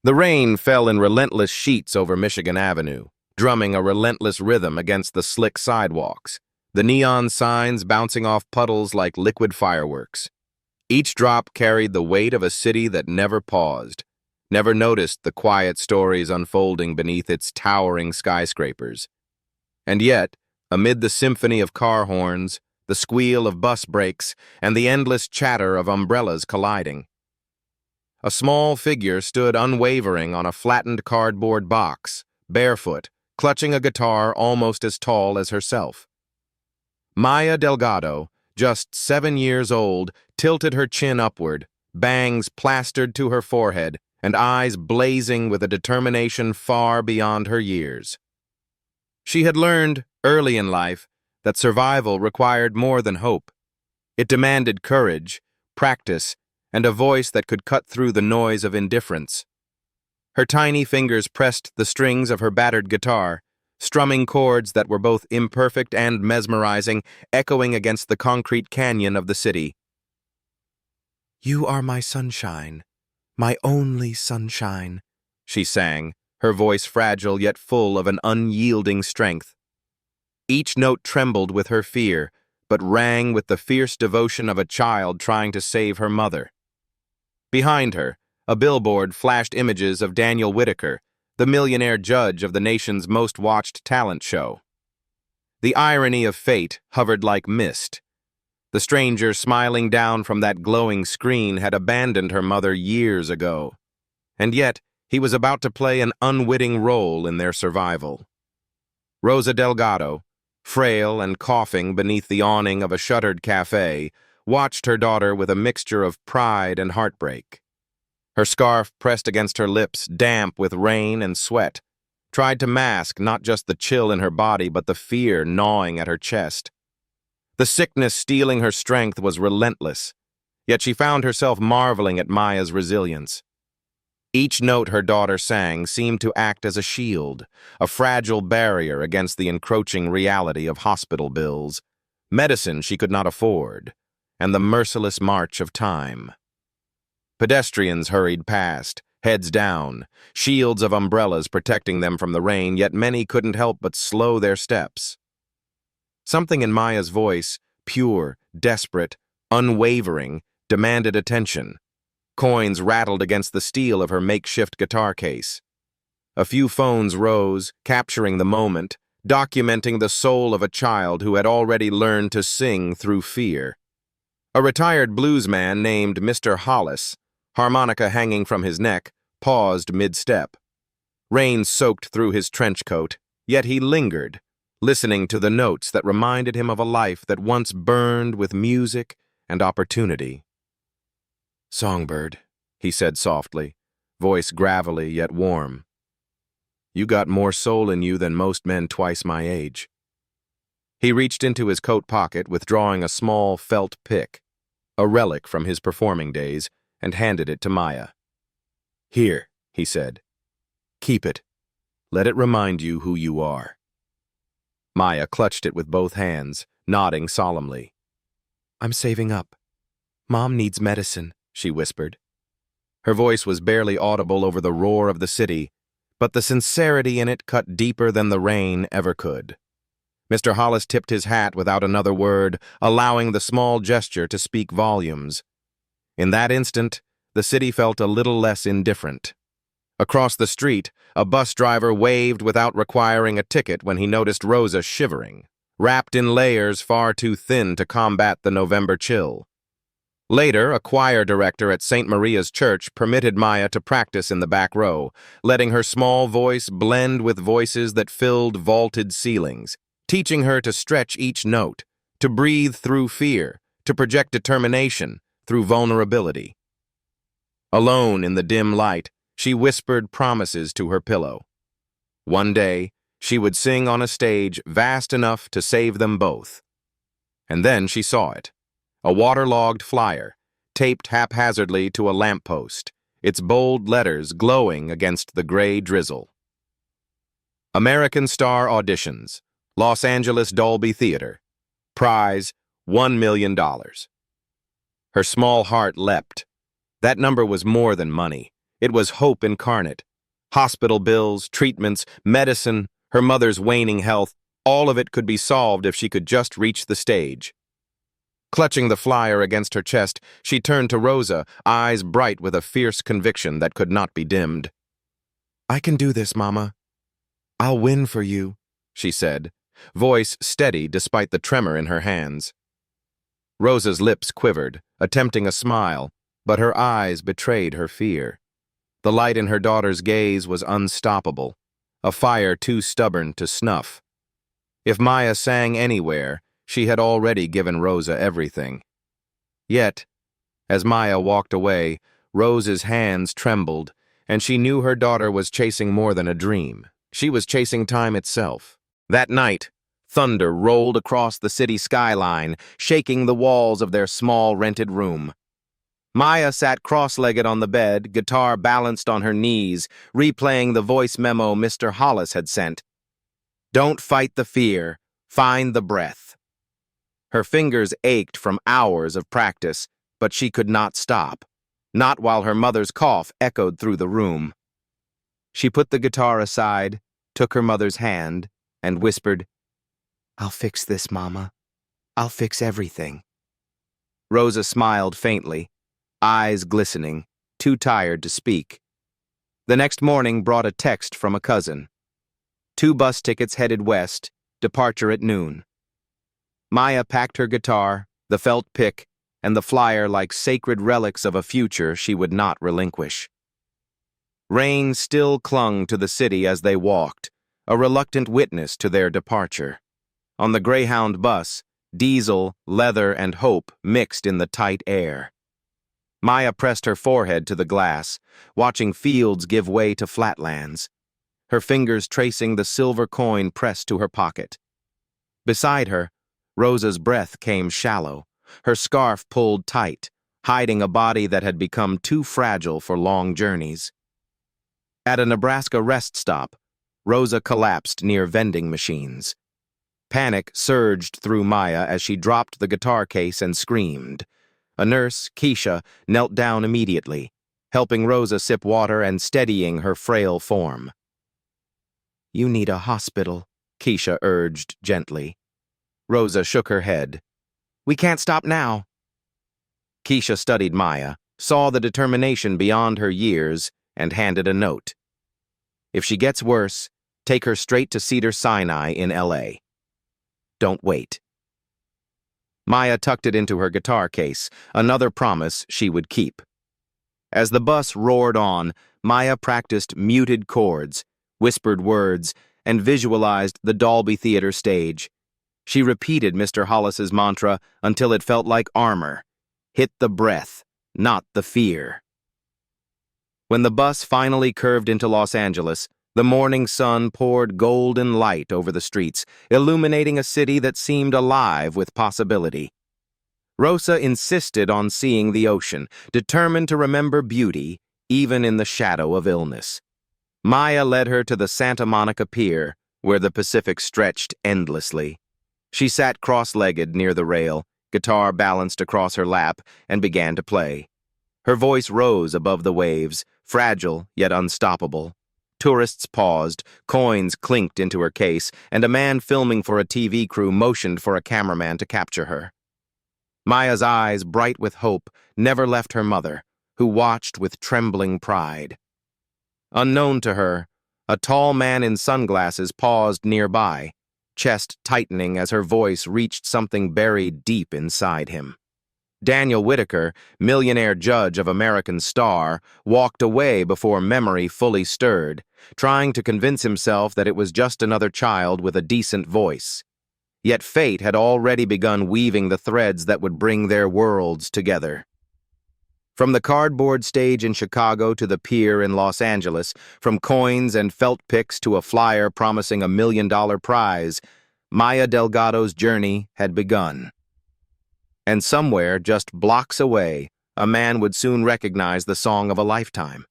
The rain fell in relentless sheets over Michigan Avenue, drumming a relentless rhythm against the slick sidewalks, the neon signs bouncing off puddles like liquid fireworks. Each drop carried the weight of a city that never paused, never noticed the quiet stories unfolding beneath its towering skyscrapers. And yet, amid the symphony of car horns, the squeal of bus brakes, and the endless chatter of umbrellas colliding, a small figure stood unwavering on a flattened cardboard box, barefoot, clutching a guitar almost as tall as herself. Maya Delgado, just 7 years old, tilted her chin upward, bangs plastered to her forehead, and eyes blazing with a determination far beyond her years. She had learned, early in life, that survival required more than hope. It demanded courage, practice, and a voice that could cut through the noise of indifference. Her tiny fingers pressed the strings of her battered guitar, strumming chords that were both imperfect and mesmerizing, echoing against the concrete canyon of the city. "You are my sunshine, my only sunshine," she sang, her voice fragile yet full of an unyielding strength. Each note trembled with her fear, but rang with the fierce devotion of a child trying to save her mother. Behind her, a billboard flashed images of Daniel Whitaker, the millionaire judge of the nation's most watched talent show. The irony of fate hovered like mist. The stranger smiling down from that glowing screen had abandoned her mother years ago, and yet he was about to play an unwitting role in their survival. Rosa Delgado, frail and coughing beneath the awning of a shuttered cafe, watched her daughter with a mixture of pride and heartbreak. Her scarf pressed against her lips, damp with rain and sweat, tried to mask not just the chill in her body but the fear gnawing at her chest. The sickness stealing her strength was relentless, yet she found herself marveling at Maya's resilience. Each note her daughter sang seemed to act as a shield, a fragile barrier against the encroaching reality of hospital bills, medicine she could not afford, and the merciless march of time. Pedestrians hurried past, heads down, shields of umbrellas protecting them from the rain, yet many couldn't help but slow their steps. Something in Maya's voice, pure, desperate, unwavering, demanded attention. Coins rattled against the steel of her makeshift guitar case. A few phones rose, capturing the moment, documenting the soul of a child who had already learned to sing through fear. A retired bluesman named Mr. Hollis, harmonica hanging from his neck, paused mid-step. Rain soaked through his trench coat, yet he lingered, listening to the notes that reminded him of a life that once burned with music and opportunity. "Songbird," he said softly, voice gravelly yet warm. "You got more soul in you than most men twice my age." He reached into his coat pocket, withdrawing a small felt pick, a relic from his performing days, and handed it to Maya. "Here," he said. "Keep it. Let it remind you who you are." Maya clutched it with both hands, nodding solemnly. "I'm saving up. Mom needs medicine," she whispered. Her voice was barely audible over the roar of the city, but the sincerity in it cut deeper than the rain ever could. Mr. Hollis tipped his hat without another word, allowing the small gesture to speak volumes. In that instant, the city felt a little less indifferent. Across the street, a bus driver waved without requiring a ticket when he noticed Rosa shivering, wrapped in layers far too thin to combat the November chill. Later, a choir director at St. Maria's Church permitted Maya to practice in the back row, letting her small voice blend with voices that filled vaulted ceilings, teaching her to stretch each note, to breathe through fear, to project determination through vulnerability. Alone in the dim light, she whispered promises to her pillow. One day, she would sing on a stage vast enough to save them both. And then she saw it. A waterlogged flyer, taped haphazardly to a lamppost, its bold letters glowing against the gray drizzle. American Star Auditions, Los Angeles Dolby Theater. Prize, $1 million. Her small heart leapt. That number was more than money. It was hope incarnate. Hospital bills, treatments, medicine, her mother's waning health, all of it could be solved if she could just reach the stage. Clutching the flyer against her chest, she turned to Rosa, eyes bright with a fierce conviction that could not be dimmed. "I can do this, Mama. I'll win for you," she said, voice steady despite the tremor in her hands. Rosa's lips quivered, attempting a smile, but her eyes betrayed her fear. The light in her daughter's gaze was unstoppable, a fire too stubborn to snuff. If Maya sang anywhere, she had already given Rosa everything. Yet, as Maya walked away, Rosa's hands trembled, and she knew her daughter was chasing more than a dream. She was chasing time itself. That night, thunder rolled across the city skyline, shaking the walls of their small rented room. Maya sat cross-legged on the bed, guitar balanced on her knees, replaying the voice memo Mr. Hollis had sent. "Don't fight the fear, find the breath." Her fingers ached from hours of practice, but she could not stop, not while her mother's cough echoed through the room. She put the guitar aside, took her mother's hand, and whispered, "I'll fix this, Mama. I'll fix everything." Rosa smiled faintly, eyes glistening, too tired to speak. The next morning brought a text from a cousin. 2 bus tickets headed west, departure at noon. Maya packed her guitar, the felt pick, and the flyer like sacred relics of a future she would not relinquish. Rain still clung to the city as they walked, a reluctant witness to their departure. On the Greyhound bus, diesel, leather, and hope mixed in the tight air. Maya pressed her forehead to the glass, watching fields give way to flatlands, her fingers tracing the silver coin pressed to her pocket. Beside her, Rosa's breath came shallow, her scarf pulled tight, hiding a body that had become too fragile for long journeys. At a Nebraska rest stop, Rosa collapsed near vending machines. Panic surged through Maya as she dropped the guitar case and screamed. A nurse, Keisha, knelt down immediately, helping Rosa sip water and steadying her frail form. "You need a hospital," Keisha urged gently. Rosa shook her head. "We can't stop now." Keisha studied Maya, saw the determination beyond her years, and handed a note. "If she gets worse, take her straight to Cedars-Sinai in L.A. Don't wait." Maya tucked it into her guitar case, another promise she would keep. As the bus roared on, Maya practiced muted chords, whispered words, and visualized the Dolby Theater stage. She repeated Mr. Hollis's mantra until it felt like armor. Hit the breath, not the fear. When the bus finally curved into Los Angeles, the morning sun poured golden light over the streets, illuminating a city that seemed alive with possibility. Rosa insisted on seeing the ocean, determined to remember beauty, even in the shadow of illness. Maya led her to the Santa Monica Pier, where the Pacific stretched endlessly. She sat cross-legged near the rail, guitar balanced across her lap, and began to play. Her voice rose above the waves, fragile yet unstoppable. Tourists paused, coins clinked into her case, and a man filming for a TV crew motioned for a cameraman to capture her. Maya's eyes, bright with hope, never left her mother, who watched with trembling pride. Unknown to her, a tall man in sunglasses paused nearby, chest tightening as her voice reached something buried deep inside him. Daniel Whitaker, millionaire judge of American Star, walked away before memory fully stirred, trying to convince himself that it was just another child with a decent voice. Yet fate had already begun weaving the threads that would bring their worlds together. From the cardboard stage in Chicago to the pier in Los Angeles, from coins and felt picks to a flyer promising $1 million prize, Maya Delgado's journey had begun. And somewhere, just blocks away, a man would soon recognize the song of a lifetime,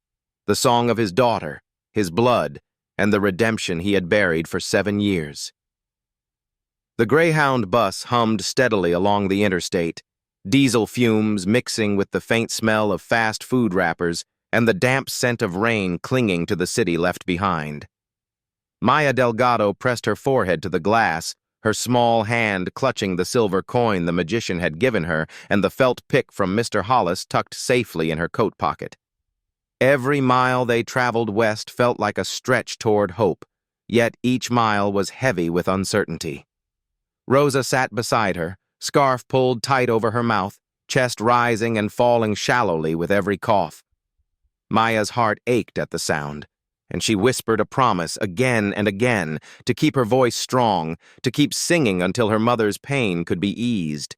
the song of his daughter, his blood, and the redemption he had buried for 7 years. The Greyhound bus hummed steadily along the interstate, diesel fumes mixing with the faint smell of fast food wrappers and the damp scent of rain clinging to the city left behind. Maya Delgado pressed her forehead to the glass, her small hand clutching the silver coin the magician had given her and the felt pick from Mr. Hollis tucked safely in her coat pocket. Every mile they traveled west felt like a stretch toward hope, yet each mile was heavy with uncertainty. Rosa sat beside her, scarf pulled tight over her mouth, chest rising and falling shallowly with every cough. Maya's heart ached at the sound, and she whispered a promise again and again to keep her voice strong, to keep singing until her mother's pain could be eased.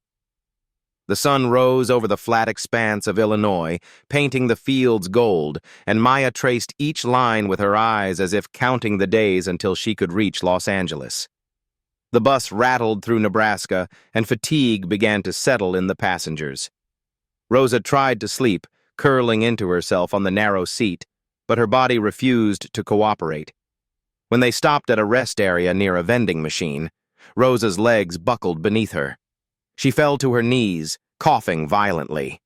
The sun rose over the flat expanse of Illinois, painting the fields gold, and Maya traced each line with her eyes as if counting the days until she could reach Los Angeles. The bus rattled through Nebraska, and fatigue began to settle in the passengers. Rosa tried to sleep, curling into herself on the narrow seat, but her body refused to cooperate. When they stopped at a rest area near a vending machine, Rosa's legs buckled beneath her. She fell to her knees, coughing violently.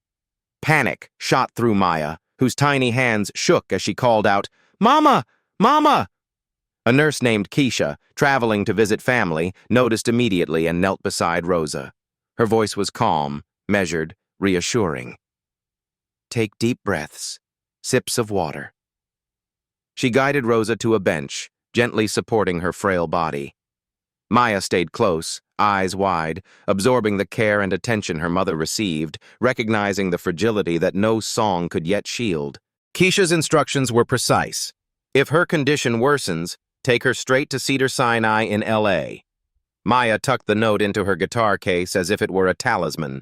Panic shot through Maya, whose tiny hands shook as she called out, "Mama! Mama!" A nurse named Keisha, traveling to visit family, noticed immediately and knelt beside Rosa. Her voice was calm, measured, reassuring. "Take deep breaths, sips of water." She guided Rosa to a bench, gently supporting her frail body. Maya stayed close, eyes wide, absorbing the care and attention her mother received, recognizing the fragility that no song could yet shield. Keisha's instructions were precise. If her condition worsens, take her straight to Cedars-Sinai in L.A. Maya tucked the note into her guitar case as if it were a talisman,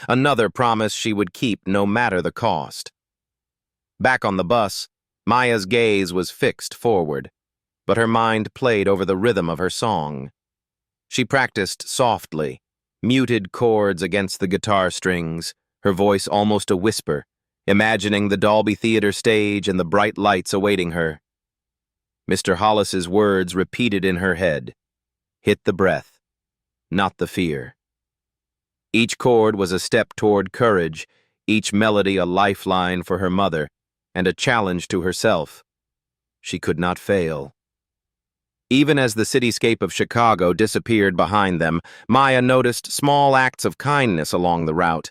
another promise she would keep no matter the cost. Back on the bus, Maya's gaze was fixed forward, but her mind played over the rhythm of her song. She practiced softly, muted chords against the guitar strings, her voice almost a whisper, imagining the Dolby Theater stage and the bright lights awaiting her. Mr. Hollis's words repeated in her head. Hit the breath, not the fear. Each chord was a step toward courage, each melody a lifeline for her mother, and a challenge to herself. She could not fail. Even as the cityscape of Chicago disappeared behind them, Maya noticed small acts of kindness along the route.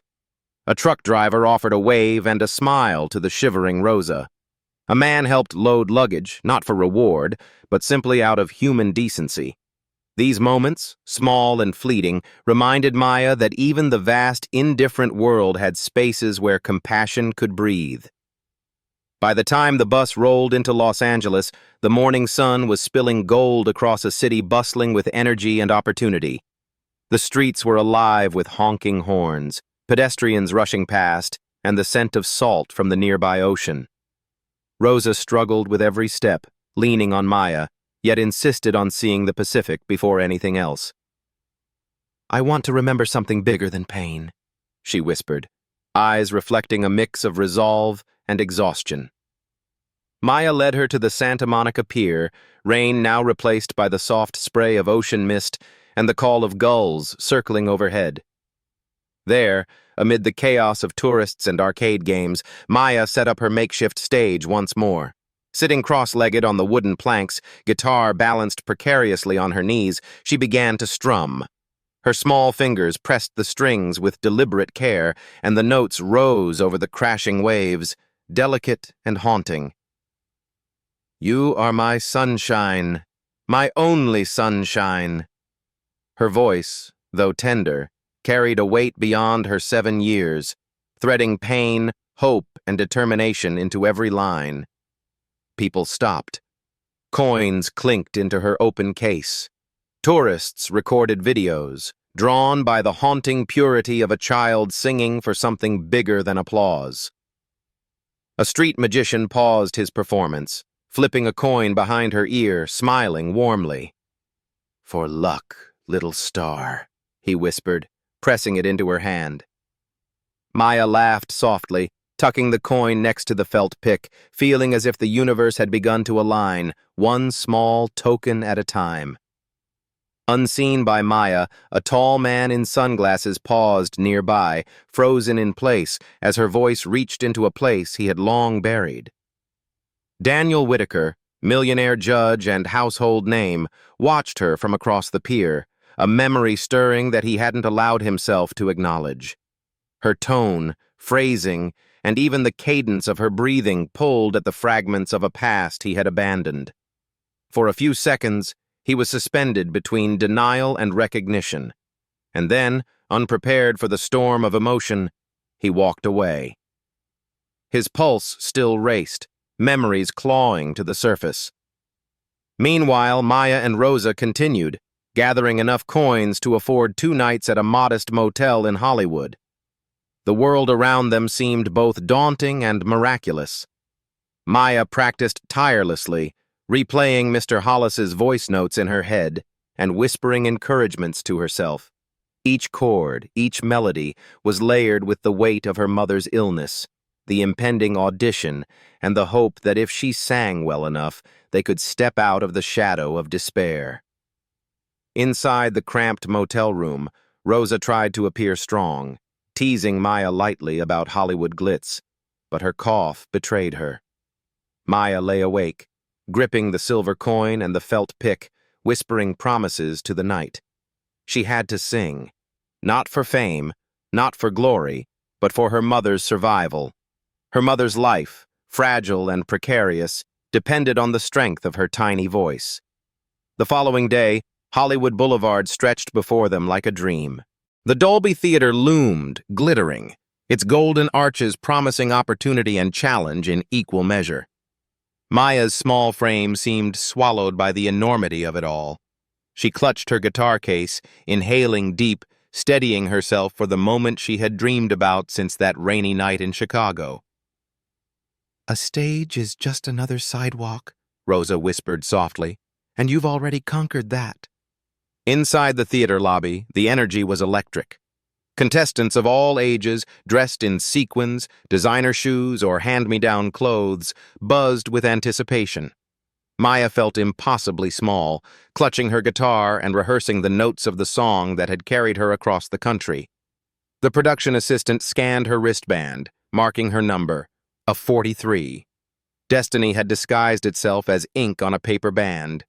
A truck driver offered a wave and a smile to the shivering Rosa. A man helped load luggage, not for reward, but simply out of human decency. These moments, small and fleeting, reminded Maya that even the vast, indifferent world had spaces where compassion could breathe. By the time the bus rolled into Los Angeles, the morning sun was spilling gold across a city bustling with energy and opportunity. The streets were alive with honking horns, pedestrians rushing past, and the scent of salt from the nearby ocean. Rosa struggled with every step, leaning on Maya, yet insisted on seeing the Pacific before anything else. "I want to remember something bigger than pain," she whispered, eyes reflecting a mix of resolve and exhaustion. Maya led her to the Santa Monica Pier, rain now replaced by the soft spray of ocean mist and the call of gulls circling overhead. There, amid the chaos of tourists and arcade games, Maya set up her makeshift stage once more. Sitting cross-legged on the wooden planks, guitar balanced precariously on her knees, she began to strum. Her small fingers pressed the strings with deliberate care, and the notes rose over the crashing waves, delicate and haunting. "You are my sunshine, my only sunshine." Her voice, though tender, carried a weight beyond her 7 years, threading pain, hope, and determination into every line. People stopped. Coins clinked into her open case. Tourists recorded videos, drawn by the haunting purity of a child singing for something bigger than applause. A street magician paused his performance, flipping a coin behind her ear, smiling warmly. "For luck, little star," he whispered, pressing it into her hand. Maya laughed softly, tucking the coin next to the felt pick, feeling as if the universe had begun to align, one small token at a time. Unseen by Maya, a tall man in sunglasses paused nearby, frozen in place, as her voice reached into a place he had long buried. Daniel Whitaker, millionaire judge and household name, watched her from across the pier, a memory stirring that he hadn't allowed himself to acknowledge. Her tone, phrasing, and even the cadence of her breathing pulled at the fragments of a past he had abandoned. For a few seconds, he was suspended between denial and recognition, and then, unprepared for the storm of emotion, he walked away. His pulse still raced, memories clawing to the surface. Meanwhile, Maya and Rosa continued, gathering enough coins to afford 2 nights at a modest motel in Hollywood. The world around them seemed both daunting and miraculous. Maya practiced tirelessly, replaying Mr. Hollis's voice notes in her head and whispering encouragements to herself. Each chord, each melody was layered with the weight of her mother's illness, the impending audition, and the hope that if she sang well enough, they could step out of the shadow of despair. Inside the cramped motel room, Rosa tried to appear strong, teasing Maya lightly about Hollywood glitz, but her cough betrayed her. Maya lay awake, gripping the silver coin and the felt pick, whispering promises to the night. She had to sing, not for fame, not for glory, but for her mother's survival. Her mother's life, fragile and precarious, depended on the strength of her tiny voice. The following day, Hollywood Boulevard stretched before them like a dream. The Dolby Theater loomed, glittering, its golden arches promising opportunity and challenge in equal measure. Maya's small frame seemed swallowed by the enormity of it all. She clutched her guitar case, inhaling deep, steadying herself for the moment she had dreamed about since that rainy night in Chicago. "A stage is just another sidewalk," Rosa whispered softly, "and you've already conquered that." Inside the theater lobby, the energy was electric. Contestants of all ages, dressed in sequins, designer shoes, or hand-me-down clothes, buzzed with anticipation. Maya felt impossibly small, clutching her guitar and rehearsing the notes of the song that had carried her across the country. The production assistant scanned her wristband, marking her number, a 43. Destiny had disguised itself as ink on a paper band.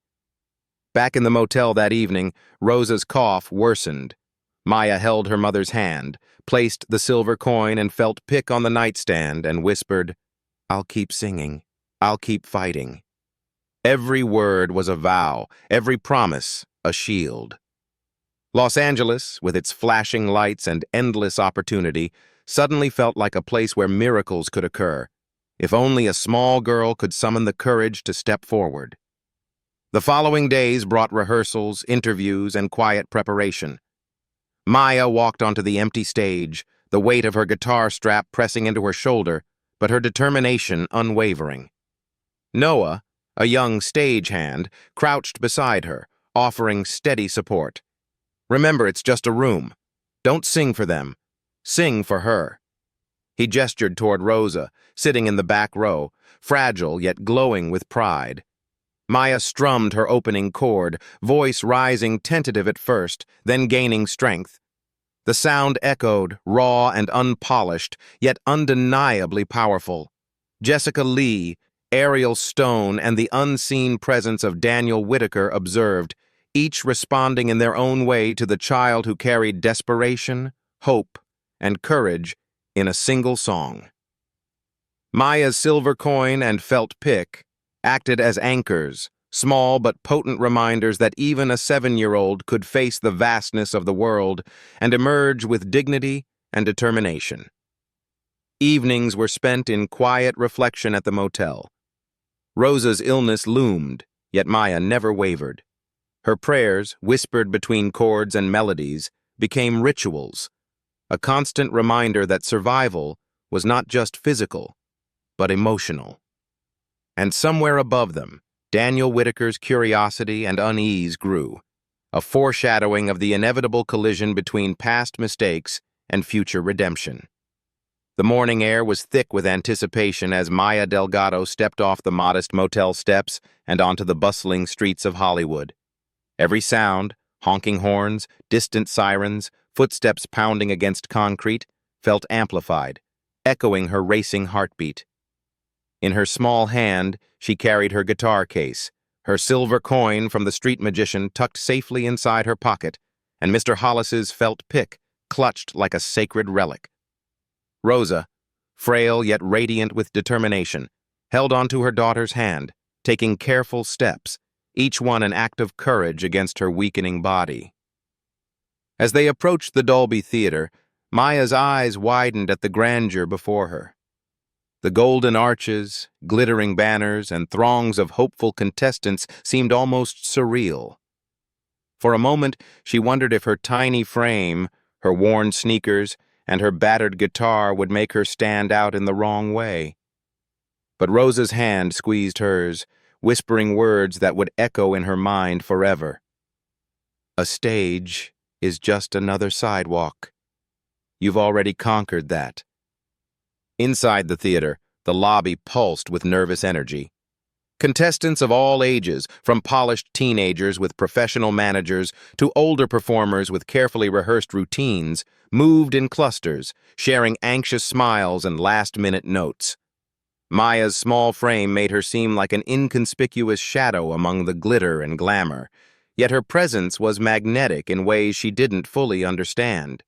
Back in the motel that evening, Rosa's cough worsened. Maya held her mother's hand, placed the silver coin and felt pick on the nightstand, and whispered, "I'll keep singing. I'll keep fighting." Every word was a vow, every promise a shield. Los Angeles, with its flashing lights and endless opportunity, suddenly felt like a place where miracles could occur, if only a small girl could summon the courage to step forward. The following days brought rehearsals, interviews, and quiet preparation. Maya walked onto the empty stage, the weight of her guitar strap pressing into her shoulder, but her determination unwavering. Noah, a young stagehand, crouched beside her, offering steady support. "Remember, it's just a room. Don't sing for them. Sing for her." He gestured toward Rosa, sitting in the back row, fragile yet glowing with pride. Maya strummed her opening chord, voice rising tentative at first, then gaining strength. The sound echoed, raw and unpolished, yet undeniably powerful. Jessica Lee, Ariel Stone, and the unseen presence of Daniel Whitaker observed, each responding in their own way to the child who carried desperation, hope, and courage in a single song. Maya's silver coin and felt pick acted as anchors, small but potent reminders that even a 7-year-old could face the vastness of the world and emerge with dignity and determination. Evenings were spent in quiet reflection at the motel. Rosa's illness loomed, yet Maya never wavered. Her prayers, whispered between chords and melodies, became rituals, a constant reminder that survival was not just physical, but emotional. And somewhere above them, Daniel Whitaker's curiosity and unease grew, a foreshadowing of the inevitable collision between past mistakes and future redemption. The morning air was thick with anticipation as Maya Delgado stepped off the modest motel steps and onto the bustling streets of Hollywood. Every sound, Honking horns, distant sirens, footsteps pounding against concrete, felt amplified, echoing her racing heartbeat. In her small hand, she carried her guitar case, her silver coin from the street magician tucked safely inside her pocket, and Mr. Hollis's felt pick clutched like a sacred relic. Rosa, frail yet radiant with determination, held onto her daughter's hand, taking careful steps, each one an act of courage against her weakening body. As they approached the Dolby Theater, Maya's eyes widened at the grandeur before her. The golden arches, glittering banners, and throngs of hopeful contestants seemed almost surreal. For a moment, she wondered if her tiny frame, her worn sneakers, and her battered guitar would make her stand out in the wrong way. But Rosa's hand squeezed hers, whispering words that would echo in her mind forever. A stage is just another sidewalk. You've already conquered that. Inside the theater, the lobby pulsed with nervous energy. Contestants of all ages, from polished teenagers with professional managers to older performers with carefully rehearsed routines, moved in clusters, sharing anxious smiles and last-minute notes. Maya's small frame made her seem like an inconspicuous shadow among the glitter and glamour, yet her presence was magnetic in ways she didn't fully understand.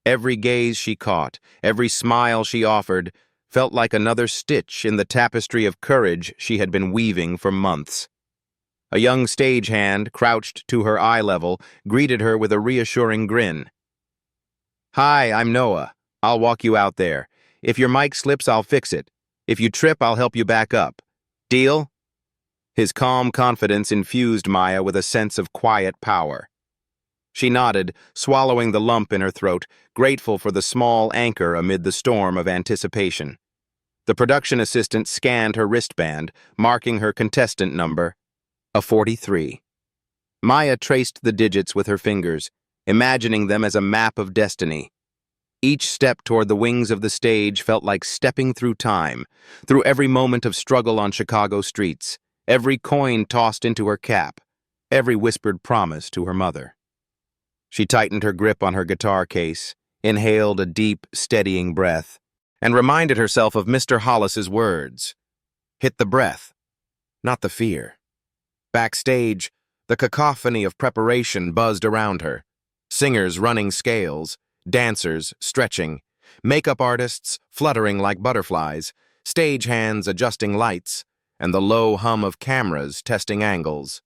Every gaze she caught, every smile she offered, felt like another stitch in the tapestry of courage she had been weaving for months. A young stagehand, crouched to her eye level, greeted her with a reassuring grin. "Hi, I'm Noah. I'll walk you out there. If your mic slips, I'll fix it. If you trip, I'll help you back up. Deal?" His calm confidence infused Maya with a sense of quiet power. She nodded, swallowing the lump in her throat, grateful for the small anchor amid the storm of anticipation. The production assistant scanned her wristband, marking her contestant number, a 43. Maya traced the digits with her fingers, imagining them as a map of destiny. Each step toward the wings of the stage felt like stepping through time, through every moment of struggle on Chicago streets, every coin tossed into her cap, every whispered promise to her mother. She tightened her grip on her guitar case, inhaled a deep, steadying breath, and reminded herself of Mr. Hollis's words. Hit the breath, not the fear. Backstage, the cacophony of preparation buzzed around her. Singers running scales, dancers stretching, makeup artists fluttering like butterflies, stagehands adjusting lights, and the low hum of cameras testing angles.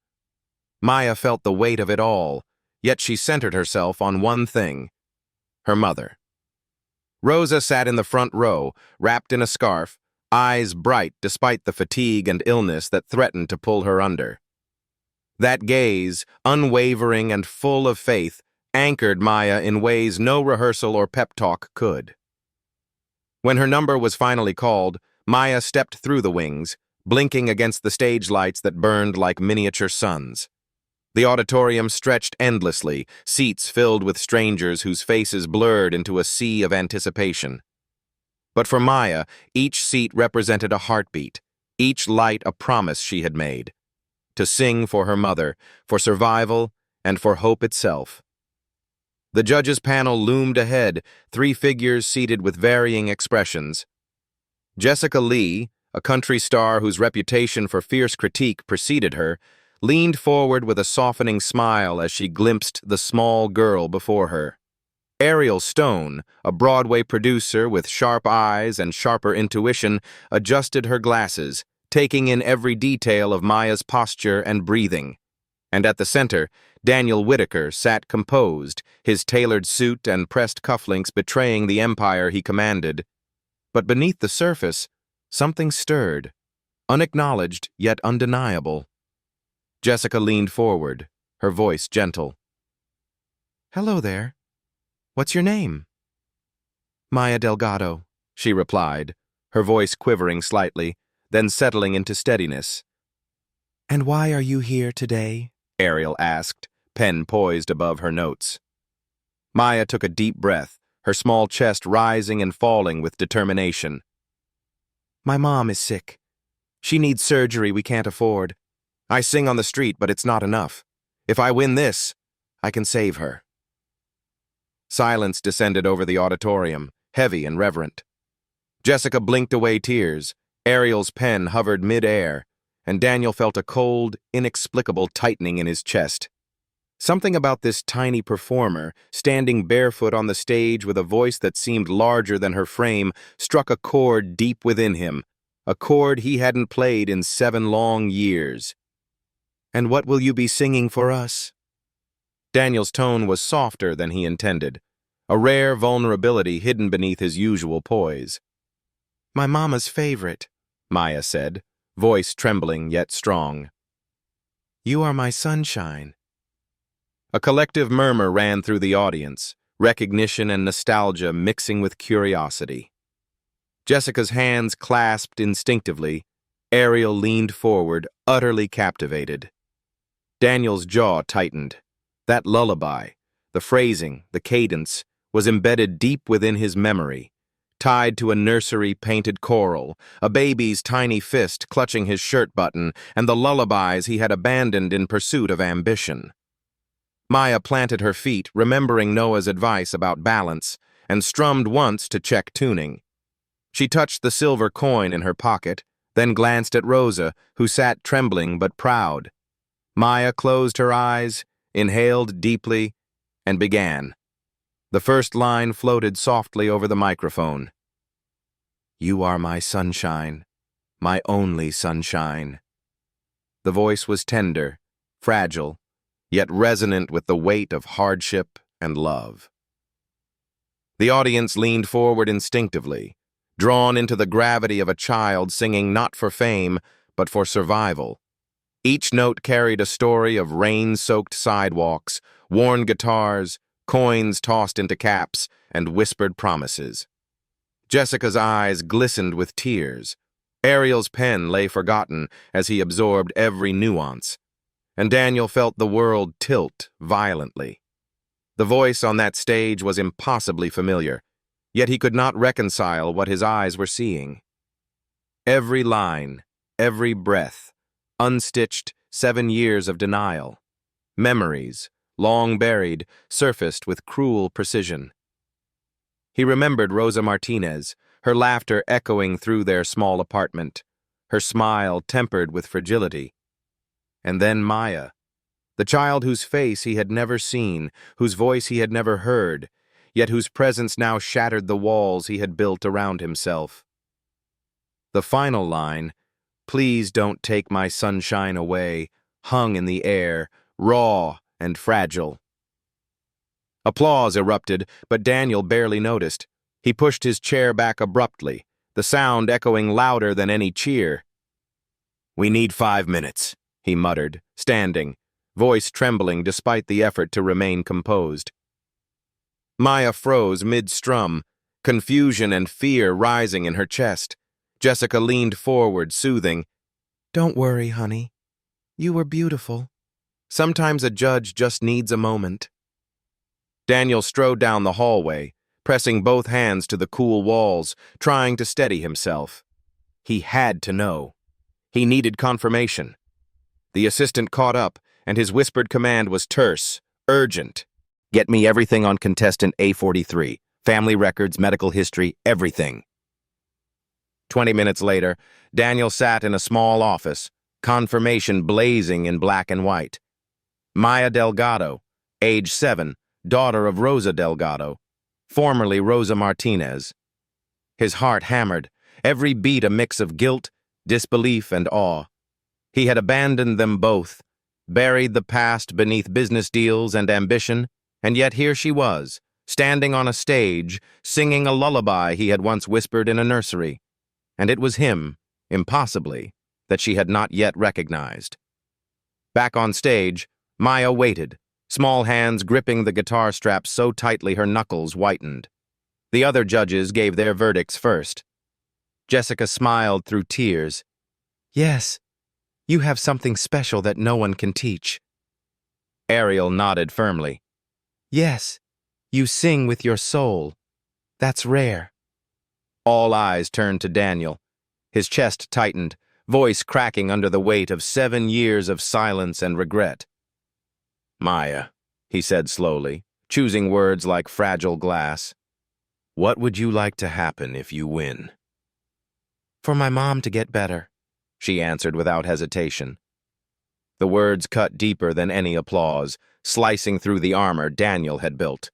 Maya felt the weight of it all, yet she centered herself on one thing: her mother. Rosa sat in the front row, wrapped in a scarf, eyes bright despite the fatigue and illness that threatened to pull her under. That gaze, unwavering and full of faith, anchored Maya in ways no rehearsal or pep talk could. When her number was finally called, Maya stepped through the wings, blinking against the stage lights that burned like miniature suns. The auditorium stretched endlessly, seats filled with strangers whose faces blurred into a sea of anticipation. But for Maya, each seat represented a heartbeat, each light a promise she had made. To sing for her mother, for survival, and for hope itself. The judges' panel loomed ahead, three figures seated with varying expressions. Jessica Lee, a country star whose reputation for fierce critique preceded her, leaned forward with a softening smile as she glimpsed the small girl before her. Ariel Stone, a Broadway producer with sharp eyes and sharper intuition, adjusted her glasses, taking in every detail of Maya's posture and breathing. And at the center, Daniel Whitaker sat composed, his tailored suit and pressed cufflinks betraying the empire he commanded. But beneath the surface, something stirred, unacknowledged yet undeniable. Jessica leaned forward, her voice gentle. "Hello there. What's your name?" "Maya Delgado," she replied, her voice quivering slightly, then settling into steadiness. "And why are you here today?" Ariel asked, pen poised above her notes. Maya took a deep breath, her small chest rising and falling with determination. "My mom is sick. She needs surgery we can't afford. I sing on the street, but it's not enough. If I win this, I can save her. Silence descended over the auditorium, heavy and reverent. Jessica blinked away tears. Ariel's pen hovered mid-air, and Daniel felt a cold, inexplicable tightening in his chest. Something about this tiny performer, standing barefoot on the stage with a voice that seemed larger than her frame, struck a chord deep within him, a chord he hadn't played in 7 long years. "And what will you be singing for us?" Daniel's tone was softer than he intended, a rare vulnerability hidden beneath his usual poise. "My mama's favorite," Maya said, voice trembling yet strong. "You are my sunshine." A collective murmur ran through the audience, recognition and nostalgia mixing with curiosity. Jessica's hands clasped instinctively. Ariel leaned forward, utterly captivated. Daniel's jaw tightened. That lullaby, the phrasing, the cadence, was embedded deep within his memory, tied to a nursery-painted coral, a baby's tiny fist clutching his shirt button, and the lullabies he had abandoned in pursuit of ambition. Maya planted her feet, remembering Noah's advice about balance, and strummed once to check tuning. She touched the silver coin in her pocket, then glanced at Rosa, who sat trembling but proud. Maya closed her eyes, inhaled deeply, and began. The first line floated softly over the microphone. "You are my sunshine, my only sunshine." The voice was tender, fragile, yet resonant with the weight of hardship and love. The audience leaned forward instinctively, drawn into the gravity of a child singing not for fame, but for survival. Each note carried a story of rain-soaked sidewalks, worn guitars, coins tossed into caps, and whispered promises. Jessica's eyes glistened with tears. Ariel's pen lay forgotten as he absorbed every nuance, and Daniel felt the world tilt violently. The voice on that stage was impossibly familiar, yet he could not reconcile what his eyes were seeing. Every line, every breath, unstitched 7 years of denial. Memories, long buried, surfaced with cruel precision. He remembered Rosa Martinez, her laughter echoing through their small apartment, her smile tempered with fragility. And then Maya, the child whose face he had never seen, whose voice he had never heard, yet whose presence now shattered the walls he had built around himself. The final line, "Please don't take my sunshine away," hung in the air, raw and fragile. Applause erupted, but Daniel barely noticed. He pushed his chair back abruptly, the sound echoing louder than any cheer. "We need 5 minutes," he muttered, standing, voice trembling despite the effort to remain composed. Maya froze mid-strum, confusion and fear rising in her chest. Jessica leaned forward, soothing. "Don't worry, honey. You were beautiful. Sometimes a judge just needs a moment." Daniel strode down the hallway, pressing both hands to the cool walls, trying to steady himself. He had to know. He needed confirmation. The assistant caught up, and his whispered command was terse, urgent. "Get me everything on contestant A43. Family records, medical history, everything." 20 minutes later, Daniel sat in a small office, confirmation blazing in black and white. Maya Delgado, age 7, daughter of Rosa Delgado, formerly Rosa Martinez. His heart hammered, every beat a mix of guilt, disbelief, and awe. He had abandoned them both, buried the past beneath business deals and ambition, and yet here she was, standing on a stage, singing a lullaby he had once whispered in a nursery. And it was him, impossibly, that she had not yet recognized. Back on stage, Maya waited, small hands gripping the guitar straps so tightly her knuckles whitened. The other judges gave their verdicts first. Jessica smiled through tears. "Yes, you have something special that no one can teach." Ariel nodded firmly. "Yes, you sing with your soul. That's rare." All eyes turned to Daniel. His chest tightened, voice cracking under the weight of 7 years of silence and regret. "Maya," he said slowly, choosing words like fragile glass. What would you like to happen if you win? For my mom to get better, she answered without hesitation. The words cut deeper than any applause, slicing through the armor Daniel had built.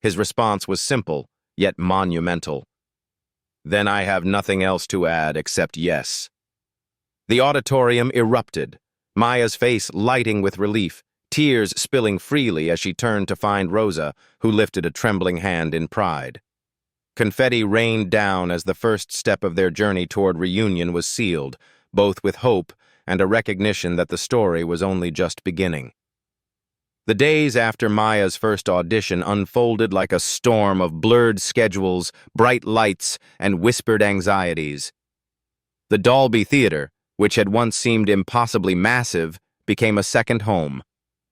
His response was simple, yet monumental. Then I have nothing else to add except yes. The auditorium erupted, Maya's face lighting with relief, tears spilling freely as she turned to find Rosa, who lifted a trembling hand in pride. Confetti rained down as the first step of their journey toward reunion was sealed, both with hope and a recognition that the story was only just beginning. The days after Maya's first audition unfolded like a storm of blurred schedules, bright lights, and whispered anxieties. The Dolby Theater, which had once seemed impossibly massive, became a second home,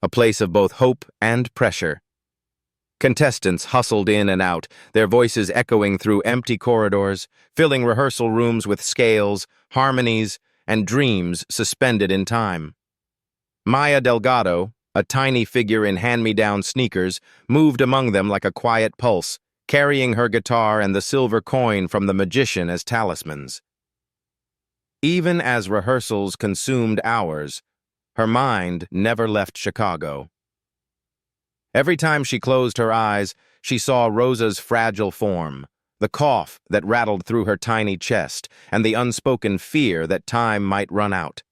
a place of both hope and pressure. Contestants hustled in and out, their voices echoing through empty corridors, filling rehearsal rooms with scales, harmonies, and dreams suspended in time. Maya Delgado, a tiny figure in hand-me-down sneakers, moved among them like a quiet pulse, carrying her guitar and the silver coin from the magician as talismans. Even as rehearsals consumed hours, her mind never left Chicago. Every time she closed her eyes, she saw Rosa's fragile form, the cough that rattled through her tiny chest, and the unspoken fear that time might run out.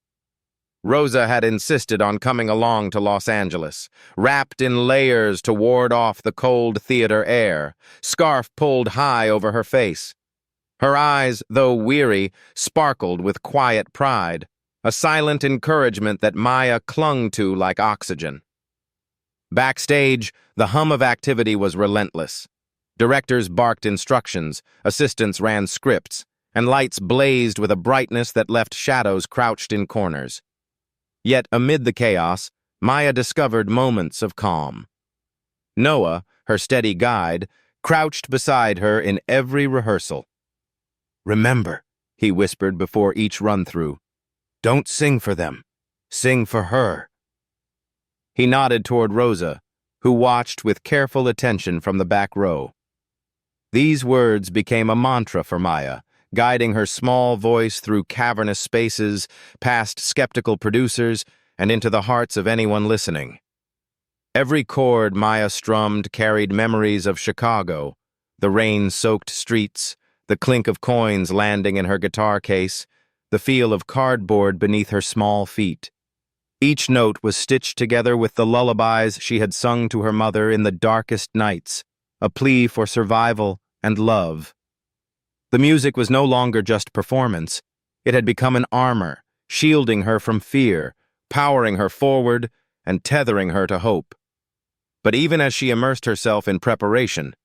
Rosa had insisted on coming along to Los Angeles, wrapped in layers to ward off the cold theater air, scarf pulled high over her face. Her eyes, though weary, sparkled with quiet pride, a silent encouragement that Maya clung to like oxygen. Backstage, the hum of activity was relentless. Directors barked instructions, assistants ran scripts, and lights blazed with a brightness that left shadows crouched in corners. Yet amid the chaos, Maya discovered moments of calm. Noah, her steady guide, crouched beside her in every rehearsal. "Remember," he whispered before each run-through, "don't sing for them. Sing for her." He nodded toward Rosa, who watched with careful attention from the back row. These words became a mantra for Maya, guiding her small voice through cavernous spaces, past skeptical producers, and into the hearts of anyone listening. Every chord Maya strummed carried memories of Chicago, the rain-soaked streets, the clink of coins landing in her guitar case, the feel of cardboard beneath her small feet. Each note was stitched together with the lullabies she had sung to her mother in the darkest nights, a plea for survival and love. The music was no longer just performance. It had become an armor, shielding her from fear, powering her forward, and tethering her to hope. But even as she immersed herself in preparation,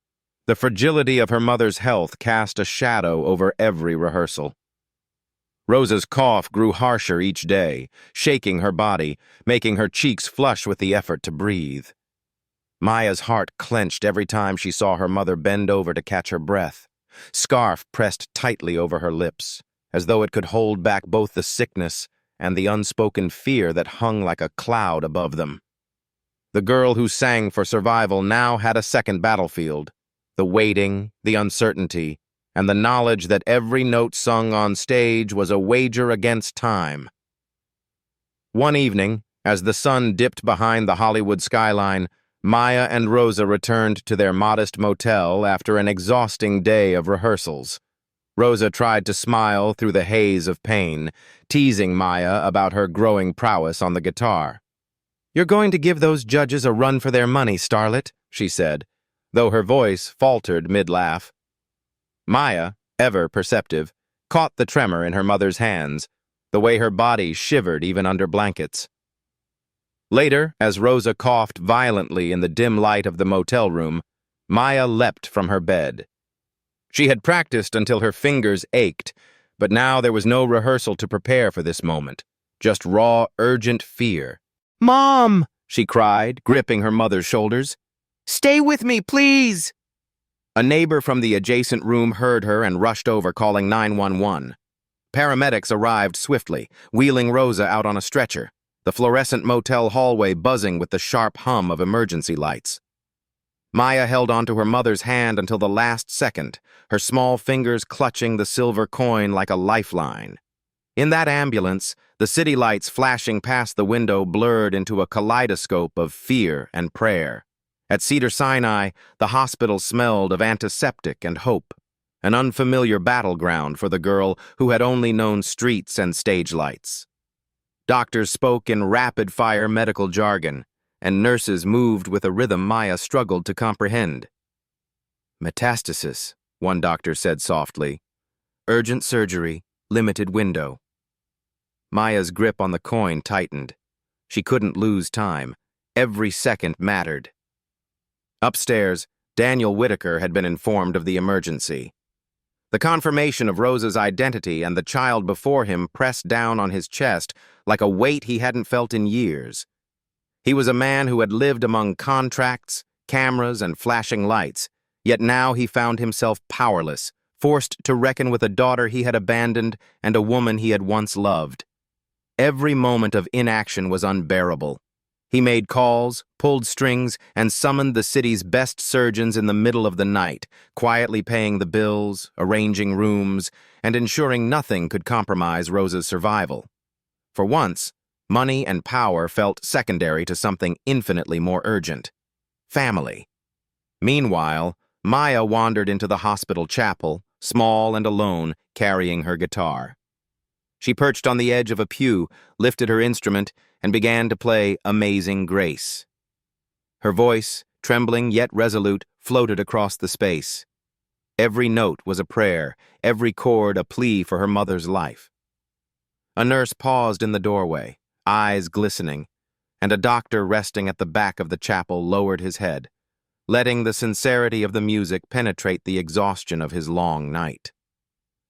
the fragility of her mother's health cast a shadow over every rehearsal. Rosa's cough grew harsher each day, shaking her body, making her cheeks flush with the effort to breathe. Maya's heart clenched every time she saw her mother bend over to catch her breath, scarf pressed tightly over her lips, as though it could hold back both the sickness and the unspoken fear that hung like a cloud above them. The girl who sang for survival now had a second battlefield, the waiting, the uncertainty, and the knowledge that every note sung on stage was a wager against time. One evening, as the sun dipped behind the Hollywood skyline, Maya and Rosa returned to their modest motel after an exhausting day of rehearsals. Rosa tried to smile through the haze of pain, teasing Maya about her growing prowess on the guitar. "You're going to give those judges a run for their money, starlet," she said, though her voice faltered mid-laugh. Maya, ever perceptive, caught the tremor in her mother's hands, the way her body shivered even under blankets. Later, as Rosa coughed violently in the dim light of the motel room, Maya leapt from her bed. She had practiced until her fingers ached, but now there was no rehearsal to prepare for this moment, just raw, urgent fear. "Mom!" she cried, gripping her mother's shoulders. "Stay with me, please!" A neighbor from the adjacent room heard her and rushed over, calling 911. Paramedics arrived swiftly, wheeling Rosa out on a stretcher. the fluorescent motel hallway buzzing with the sharp hum of emergency lights. Maya held onto her mother's hand until the last second, her small fingers clutching the silver coin like a lifeline. In that ambulance, the city lights flashing past the window blurred into a kaleidoscope of fear and prayer. At Cedars-Sinai, the hospital smelled of antiseptic and hope, an unfamiliar battleground for the girl who had only known streets and stage lights. Doctors spoke in rapid-fire medical jargon, and nurses moved with a rhythm Maya struggled to comprehend. "Metastasis," one doctor said softly. "Urgent surgery, limited window." Maya's grip on the coin tightened. She couldn't lose time. Every second mattered. Upstairs, Daniel Whitaker had been informed of the emergency. The confirmation of Rosa's identity and the child before him pressed down on his chest like a weight he hadn't felt in years. He was a man who had lived among contracts, cameras, and flashing lights, yet now he found himself powerless, forced to reckon with a daughter he had abandoned and a woman he had once loved. Every moment of inaction was unbearable. He made calls, pulled strings, and summoned the city's best surgeons in the middle of the night, quietly paying the bills, arranging rooms, and ensuring nothing could compromise Rosa's survival. For once, money and power felt secondary to something infinitely more urgent: family. Meanwhile, Maya wandered into the hospital chapel, small and alone, carrying her guitar. She perched on the edge of a pew, lifted her instrument, and began to play Amazing Grace. Her voice, trembling yet resolute, floated across the space. Every note was a prayer, every chord a plea for her mother's life. A nurse paused in the doorway, eyes glistening, and a doctor resting at the back of the chapel lowered his head, letting the sincerity of the music penetrate the exhaustion of his long night.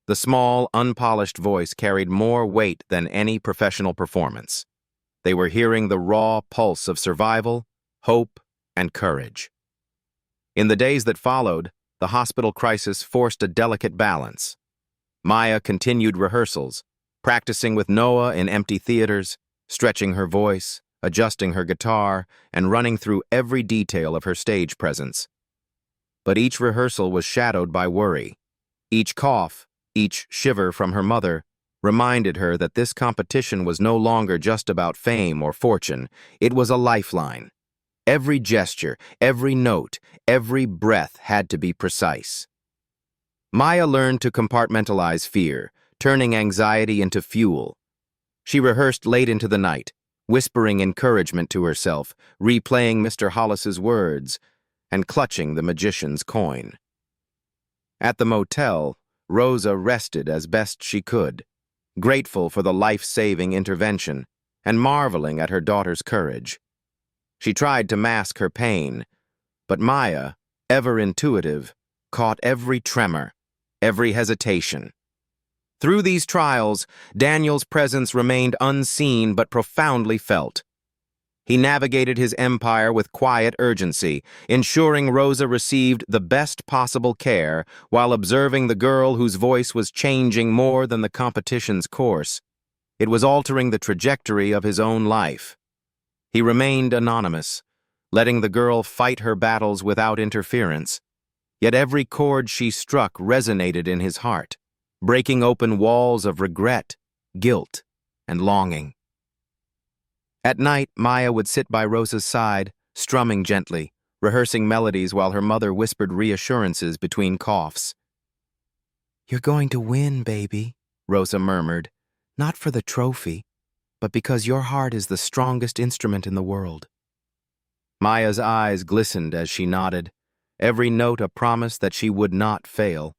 The small, unpolished voice carried more weight than any professional performance. They were hearing the raw pulse of survival, hope, and courage. In the days that followed, the hospital crisis forced a delicate balance. Maya continued rehearsals, practicing with Noah in empty theaters, stretching her voice, adjusting her guitar, and running through every detail of her stage presence. But each rehearsal was shadowed by worry. Each cough, each shiver from her mother, reminded her that this competition was no longer just about fame or fortune. It was a lifeline. Every gesture, every note, every breath had to be precise. Maya learned to compartmentalize fear, turning anxiety into fuel. She rehearsed late into the night, whispering encouragement to herself, replaying Mr. Hollis's words, and clutching the magician's coin. At the motel, Rosa rested as best she could, grateful for the life-saving intervention and marveling at her daughter's courage. She tried to mask her pain, but Maya, ever intuitive, caught every tremor, every hesitation. Through these trials, Daniel's presence remained unseen but profoundly felt. He navigated his empire with quiet urgency, ensuring Rosa received the best possible care while observing the girl whose voice was changing more than the competition's course. It was altering the trajectory of his own life. He remained anonymous, letting the girl fight her battles without interference. Yet every chord she struck resonated in his heart, breaking open walls of regret, guilt, and longing. At night, Maya would sit by Rosa's side, strumming gently, rehearsing melodies while her mother whispered reassurances between coughs. "You're going to win, baby," Rosa murmured, "not for the trophy, but because your heart is the strongest instrument in the world." Maya's eyes glistened as she nodded, every note a promise that she would not fail.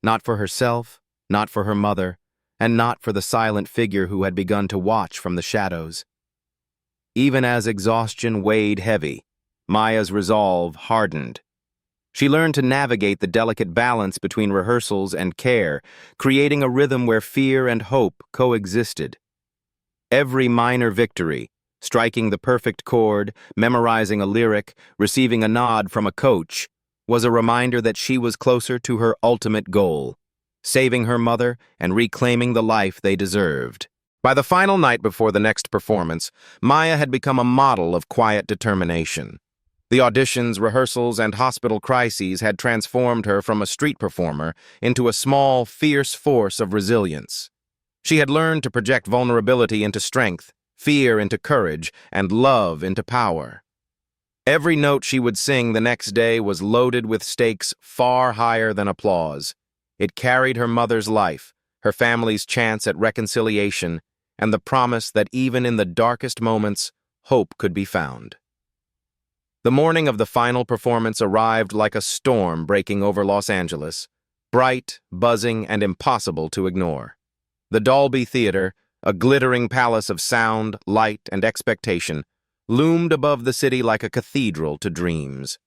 Not for herself, not for her mother, and not for the silent figure who had begun to watch from the shadows. Even as exhaustion weighed heavy, Maya's resolve hardened. She learned to navigate the delicate balance between rehearsals and care, creating a rhythm where fear and hope coexisted. Every minor victory, striking the perfect chord, memorizing a lyric, receiving a nod from a coach, was a reminder that she was closer to her ultimate goal, saving her mother and reclaiming the life they deserved. By the final night before the next performance, Maya had become a model of quiet determination. The auditions, rehearsals, and hospital crises had transformed her from a street performer into a small, fierce force of resilience. She had learned to project vulnerability into strength, fear into courage, and love into power. Every note she would sing the next day was loaded with stakes far higher than applause. It carried her mother's life, her family's chance at reconciliation, and the promise that even in the darkest moments, hope could be found. The morning of the final performance arrived like a storm breaking over Los Angeles, bright, buzzing, and impossible to ignore. The Dolby Theater, a glittering palace of sound, light, and expectation, loomed above the city like a cathedral to dreams.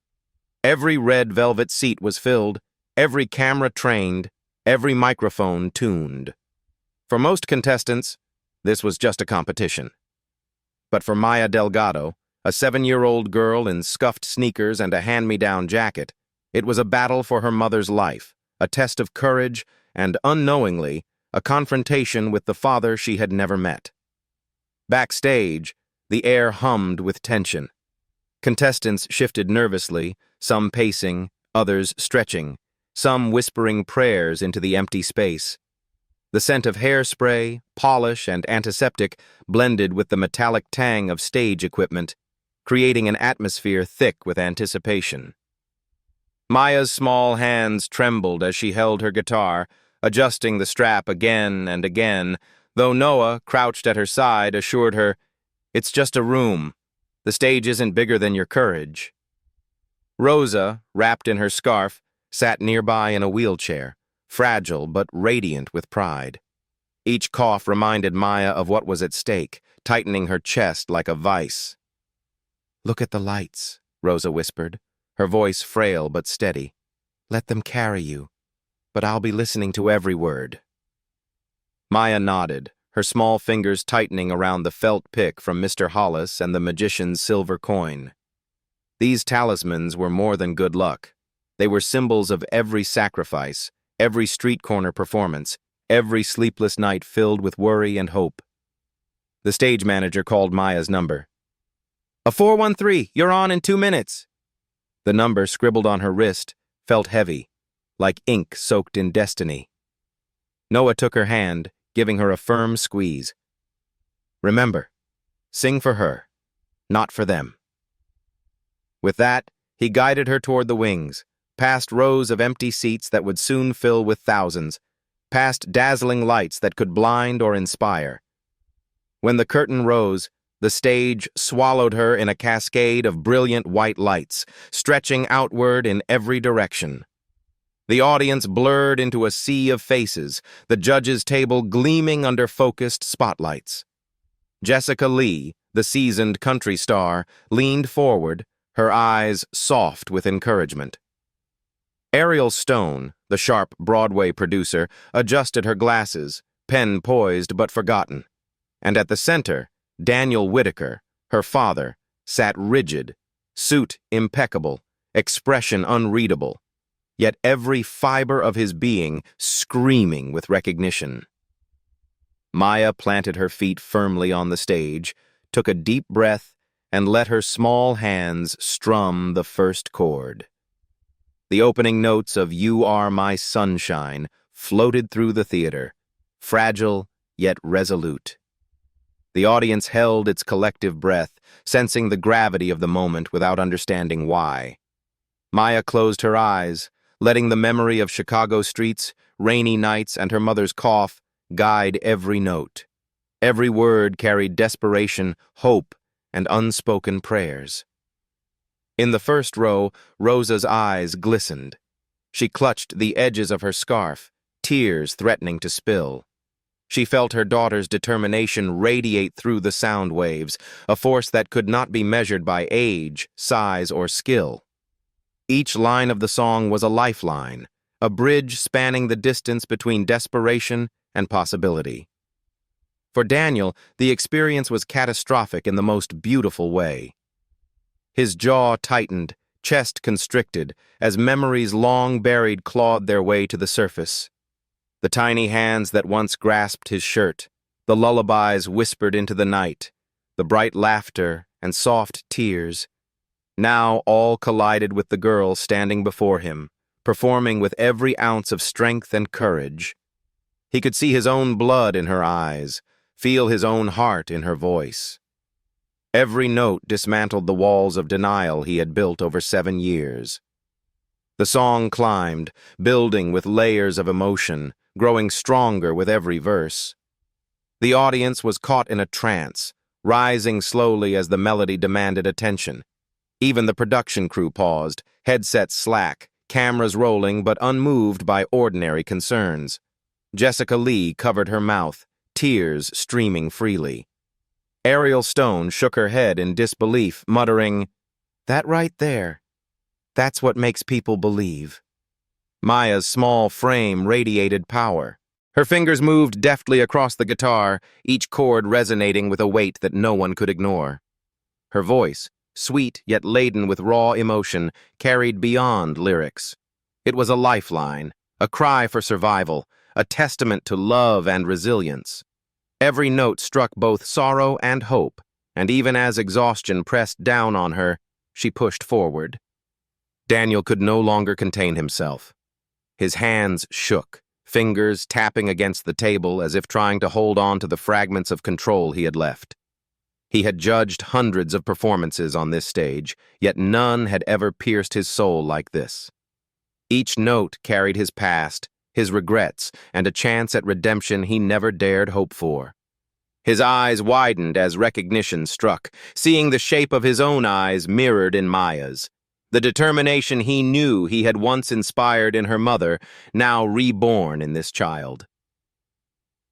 Every red velvet seat was filled, every camera trained, every microphone tuned. For most contestants, this was just a competition. But for Maya Delgado, a 7-year-old girl in scuffed sneakers and a hand-me-down jacket, it was a battle for her mother's life, a test of courage, and, unknowingly, a confrontation with the father she had never met. Backstage, the air hummed with tension. Contestants shifted nervously, some pacing, others stretching, some whispering prayers into the empty space. The scent of hairspray, polish, and antiseptic blended with the metallic tang of stage equipment, creating an atmosphere thick with anticipation. Maya's small hands trembled as she held her guitar, adjusting the strap again and again, though Noah, crouched at her side, assured her, "It's just a room. The stage isn't bigger than your courage." Rosa, wrapped in her scarf, sat nearby in a wheelchair, fragile but radiant with pride. Each cough reminded Maya of what was at stake, tightening her chest like a vice. "Look at the lights," Rosa whispered, her voice frail but steady. "Let them carry you, but I'll be listening to every word." Maya nodded, her small fingers tightening around the felt pick from Mr. Hollis and the magician's silver coin. These talismans were more than good luck. They were symbols of every sacrifice, every street corner performance, every sleepless night filled with worry and hope. The stage manager called Maya's number. "A 413, you're on in 2 minutes." The number, scribbled on her wrist, felt heavy, like ink soaked in destiny. Noah took her hand, giving her a firm squeeze. "Remember, sing for her, not for them." With that, he guided her toward the wings, past rows of empty seats that would soon fill with thousands, past dazzling lights that could blind or inspire. When the curtain rose, the stage swallowed her in a cascade of brilliant white lights, stretching outward in every direction. The audience blurred into a sea of faces, the judges' table gleaming under focused spotlights. Jessica Lee, the seasoned country star, leaned forward, her eyes soft with encouragement. Ariel Stone, the sharp Broadway producer, adjusted her glasses, pen poised but forgotten. And at the center, Daniel Whitaker, her father, sat rigid, suit impeccable, expression unreadable, yet every fiber of his being screaming with recognition. Maya planted her feet firmly on the stage, took a deep breath, and let her small hands strum the first chord. The opening notes of "You Are My Sunshine" floated through the theater, fragile yet resolute. The audience held its collective breath, sensing the gravity of the moment without understanding why. Maya closed her eyes, letting the memory of Chicago streets, rainy nights, and her mother's cough guide every note. Every word carried desperation, hope, and unspoken prayers. In the first row, Rosa's eyes glistened. She clutched the edges of her scarf, tears threatening to spill. She felt her daughter's determination radiate through the sound waves, a force that could not be measured by age, size, or skill. Each line of the song was a lifeline, a bridge spanning the distance between desperation and possibility. For Daniel, the experience was catastrophic in the most beautiful way. His jaw tightened, chest constricted, as memories long buried clawed their way to the surface. The tiny hands that once grasped his shirt, The lullabies whispered into the night, the bright laughter and soft tears. Now all collided with the girl standing before him, performing with every ounce of strength and courage. He could see his own blood in her eyes, feel his own heart in her voice. Every note dismantled the walls of denial he had built over 7 years. The song climbed, building with layers of emotion, growing stronger with every verse. The audience was caught in a trance, rising slowly as the melody demanded attention. Even the production crew paused, headsets slack, cameras rolling but unmoved by ordinary concerns. Jessica Lee covered her mouth, tears streaming freely. Ariel Stone shook her head in disbelief, muttering, "That right there. That's what makes people believe." Maya's small frame radiated power. Her fingers moved deftly across the guitar, each chord resonating with a weight that no one could ignore. Her voice, sweet yet laden with raw emotion, carried beyond lyrics. It was a lifeline, a cry for survival, a testament to love and resilience. Every note struck both sorrow and hope, and even as exhaustion pressed down on her, she pushed forward. Daniel could no longer contain himself. His hands shook, fingers tapping against the table as if trying to hold on to the fragments of control he had left. He had judged hundreds of performances on this stage, yet none had ever pierced his soul like this. Each note carried his past, his regrets, and a chance at redemption he never dared hope for. His eyes widened as recognition struck, seeing the shape of his own eyes mirrored in Maya's. The determination he knew he had once inspired in her mother, now reborn in this child.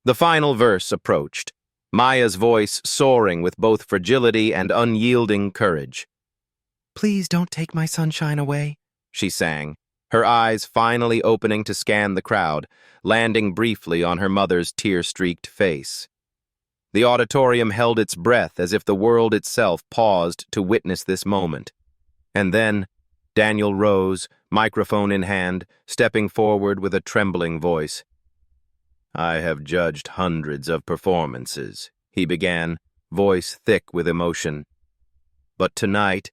The final verse approached, Maya's voice soaring with both fragility and unyielding courage. "Please don't take my sunshine away," she sang, her eyes finally opening to scan the crowd, landing briefly on her mother's tear-streaked face. The auditorium held its breath as if the world itself paused to witness this moment. And then, Daniel rose, microphone in hand, stepping forward with a trembling voice. "I have judged hundreds of performances," he began, voice thick with emotion. "But tonight,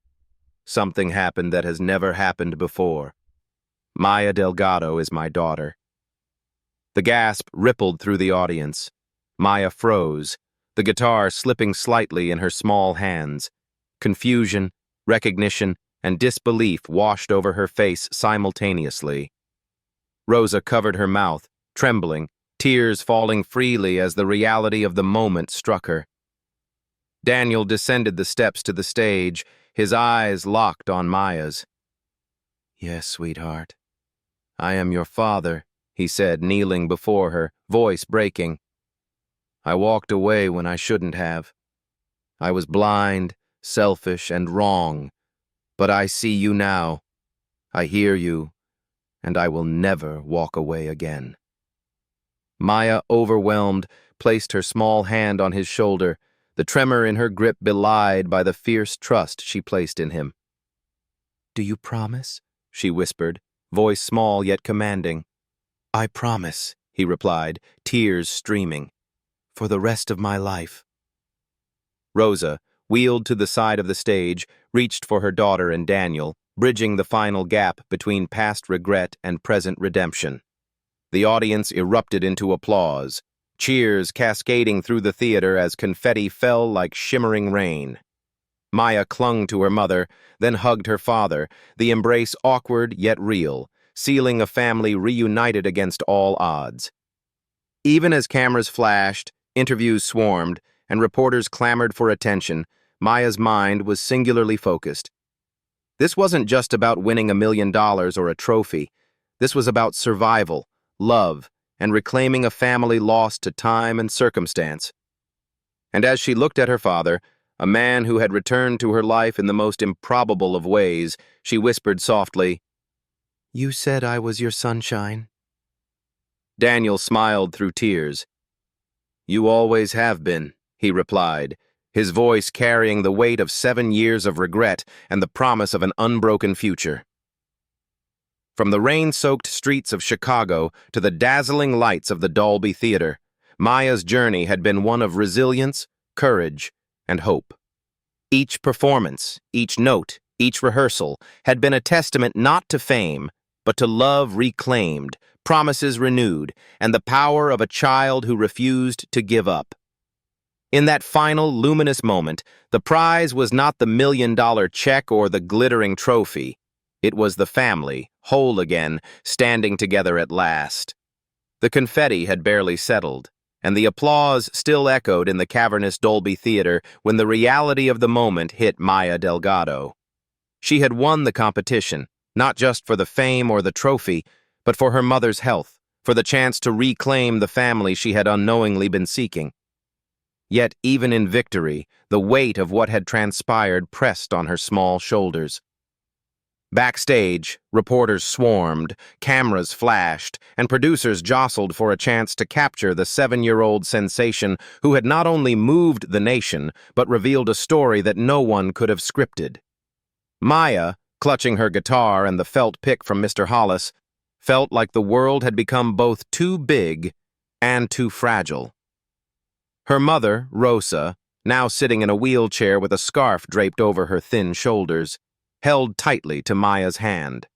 something happened that has never happened before. Maya Delgado is my daughter." The gasp rippled through the audience. Maya froze, the guitar slipping slightly in her small hands. Confusion, recognition, and disbelief washed over her face simultaneously. Rosa covered her mouth, trembling, tears falling freely as the reality of the moment struck her. Daniel descended the steps to the stage, his eyes locked on Maya's. "Yes, sweetheart. I am your father," he said, kneeling before her, voice breaking. "I walked away when I shouldn't have. I was blind, selfish, and wrong. But I see you now. I hear you, and I will never walk away again." Maya, overwhelmed, placed her small hand on his shoulder, the tremor in her grip belied by the fierce trust she placed in him. "Do you promise?" she whispered, voice small yet commanding. "I promise," he replied, tears streaming. "For the rest of my life." Rosa, wheeled to the side of the stage, reached for her daughter and Daniel, bridging the final gap between past regret and present redemption. The audience erupted into applause, cheers cascading through the theater as confetti fell like shimmering rain. Maya clung to her mother, then hugged her father, the embrace awkward yet real, sealing a family reunited against all odds. Even as cameras flashed, interviews swarmed, and reporters clamored for attention, Maya's mind was singularly focused. This wasn't just about winning $1 million or a trophy. This was about survival, love, and reclaiming a family lost to time and circumstance. And as she looked at her father, a man who had returned to her life in the most improbable of ways, she whispered softly, "You said I was your sunshine." Daniel smiled through tears. "You always have been," he replied, his voice carrying the weight of 7 years of regret and the promise of an unbroken future. From the rain-soaked streets of Chicago to the dazzling lights of the Dolby Theater, Maya's journey had been one of resilience, courage, and hope. Each performance, each note, each rehearsal had been a testament not to fame, but to love reclaimed, promises renewed, and the power of a child who refused to give up. In that final, luminous moment, the prize was not the $1 million check or the glittering trophy. It was the family, whole again, standing together at last. The confetti had barely settled, and the applause still echoed in the cavernous Dolby Theater when the reality of the moment hit Maya Delgado. She had won the competition, not just for the fame or the trophy, but for her mother's health, for the chance to reclaim the family she had unknowingly been seeking. Yet, even in victory, the weight of what had transpired pressed on her small shoulders. Backstage, reporters swarmed, cameras flashed, and producers jostled for a chance to capture the 7-year-old sensation who had not only moved the nation, but revealed a story that no one could have scripted. Maya, clutching her guitar and the felt pick from Mr. Hollis, felt like the world had become both too big and too fragile. Her mother, Rosa, now sitting in a wheelchair with a scarf draped over her thin shoulders, held tightly to Maya's hand.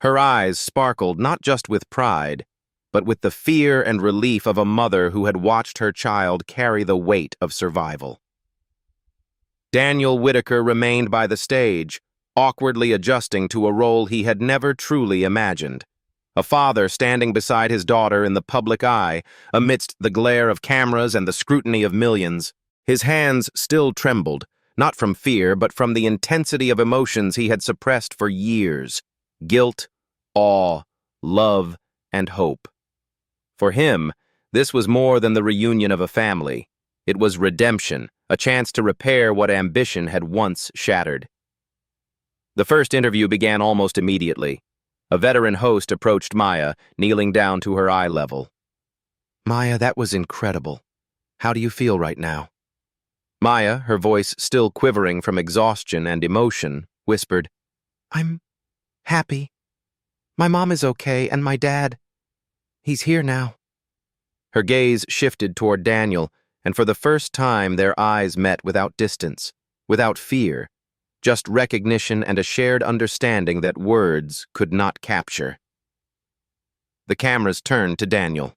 Her eyes sparkled not just with pride, but with the fear and relief of a mother who had watched her child carry the weight of survival. Daniel Whitaker remained by the stage, awkwardly adjusting to a role he had never truly imagined. A father standing beside his daughter in the public eye, amidst the glare of cameras and the scrutiny of millions. His hands still trembled, not from fear, but from the intensity of emotions he had suppressed for years: guilt, awe, love, and hope. For him, this was more than the reunion of a family. It was redemption, a chance to repair what ambition had once shattered. The first interview began almost immediately. A veteran host approached Maya, kneeling down to her eye level. "Maya, that was incredible. How do you feel right now?" Maya, her voice still quivering from exhaustion and emotion, whispered, "I'm happy. My mom is okay, and my dad, he's here now." Her gaze shifted toward Daniel, and for the first time their eyes met without distance, without fear, just recognition and a shared understanding that words could not capture. The cameras turned to Daniel.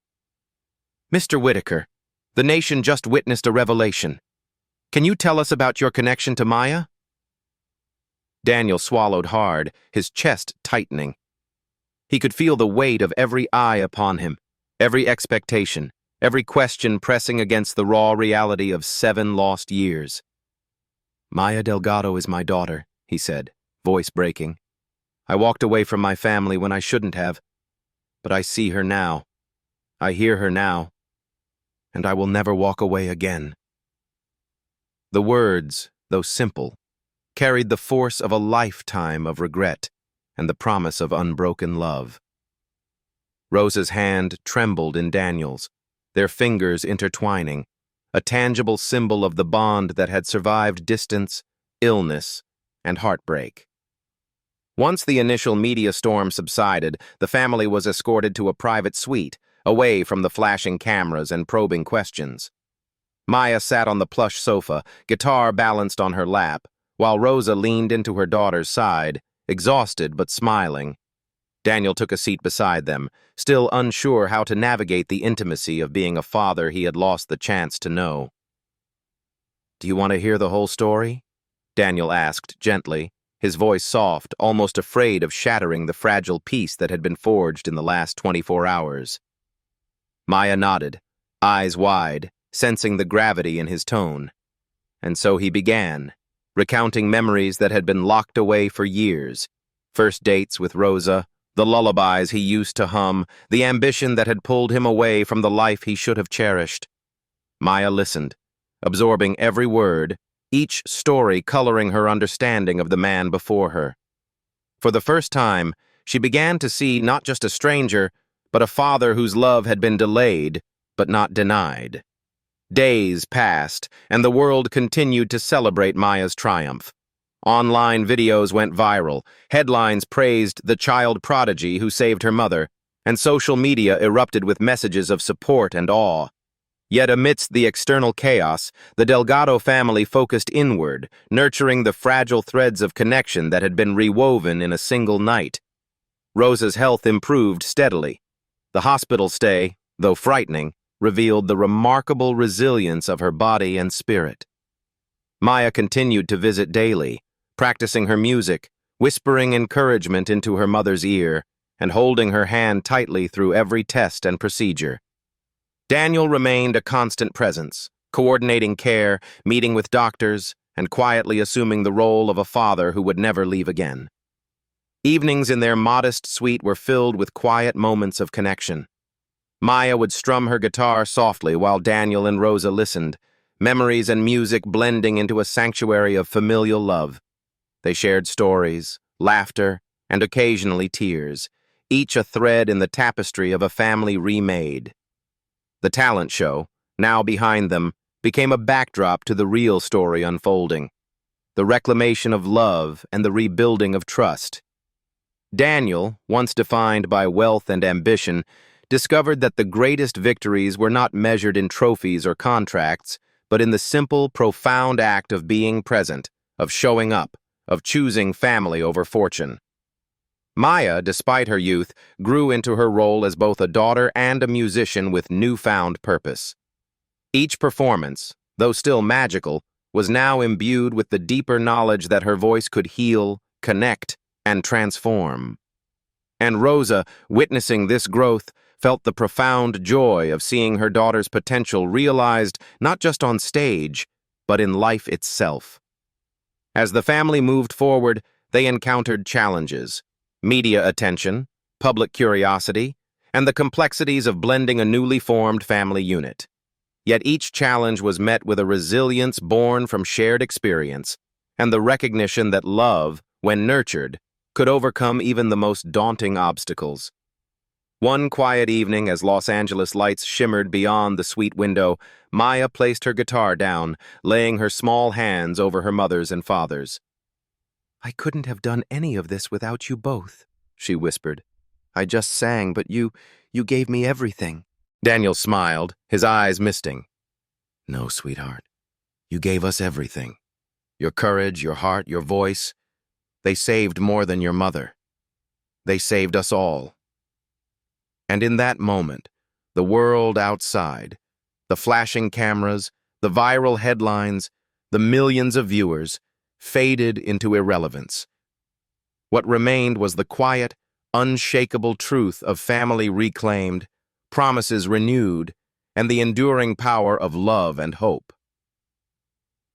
"Mr. Whitaker, the nation just witnessed a revelation. Can you tell us about your connection to Maya?" Daniel swallowed hard, his chest tightening. He could feel the weight of every eye upon him, every expectation, every question pressing against the raw reality of 7 lost years. "Maya Delgado is my daughter," he said, voice breaking. "I walked away from my family when I shouldn't have, but I see her now. I hear her now, and I will never walk away again." The words, though simple, carried the force of a lifetime of regret and the promise of unbroken love. Rosa's hand trembled in Daniel's, their fingers intertwining, a tangible symbol of the bond that had survived distance, illness, and heartbreak. Once the initial media storm subsided, the family was escorted to a private suite, away from the flashing cameras and probing questions. Maya sat on the plush sofa, guitar balanced on her lap, while Rosa leaned into her daughter's side, exhausted but smiling. Daniel took a seat beside them, still unsure how to navigate the intimacy of being a father he had lost the chance to know. "Do you want to hear the whole story?" Daniel asked gently, his voice soft, almost afraid of shattering the fragile peace that had been forged in the last 24 hours. Maya nodded, eyes wide, sensing the gravity in his tone. And so he began, recounting memories that had been locked away for years: first dates with Rosa, the lullabies he used to hum, the ambition that had pulled him away from the life he should have cherished. Maya listened, absorbing every word, each story coloring her understanding of the man before her. For the first time, she began to see not just a stranger, but a father whose love had been delayed, but not denied. Days passed, and the world continued to celebrate Maya's triumph. Online videos went viral, headlines praised the child prodigy who saved her mother, and social media erupted with messages of support and awe. Yet amidst the external chaos, the Delgado family focused inward, nurturing the fragile threads of connection that had been rewoven in a single night. Rosa's health improved steadily. The hospital stay, though frightening, revealed the remarkable resilience of her body and spirit. Maya continued to visit daily, practicing her music, whispering encouragement into her mother's ear, and holding her hand tightly through every test and procedure. Daniel remained a constant presence, coordinating care, meeting with doctors, and quietly assuming the role of a father who would never leave again. Evenings in their modest suite were filled with quiet moments of connection. Maya would strum her guitar softly while Daniel and Rosa listened, memories and music blending into a sanctuary of familial love. They shared stories, laughter, and occasionally tears, each a thread in the tapestry of a family remade. The talent show, now behind them, became a backdrop to the real story unfolding, the reclamation of love and the rebuilding of trust. Daniel, once defined by wealth and ambition, discovered that the greatest victories were not measured in trophies or contracts, but in the simple, profound act of being present, of showing up, of choosing family over fortune. Maya, despite her youth, grew into her role as both a daughter and a musician with newfound purpose. Each performance, though still magical, was now imbued with the deeper knowledge that her voice could heal, connect, and transform. And Rosa, witnessing this growth, felt the profound joy of seeing her daughter's potential realized not just on stage, but in life itself. As the family moved forward, they encountered challenges: media attention, public curiosity, and the complexities of blending a newly formed family unit. Yet each challenge was met with a resilience born from shared experience and the recognition that love, when nurtured, could overcome even the most daunting obstacles. One quiet evening, as Los Angeles lights shimmered beyond the suite window, Maya placed her guitar down, laying her small hands over her mother's and father's. "I couldn't have done any of this without you both," she whispered. "I just sang, but you gave me everything." Daniel smiled, his eyes misting. "No, sweetheart. You gave us everything. Your courage, your heart, your voice. They saved more than your mother. They saved us all." And in that moment, the world outside, the flashing cameras, the viral headlines, the millions of viewers, faded into irrelevance. What remained was the quiet, unshakable truth of family reclaimed, promises renewed, and the enduring power of love and hope.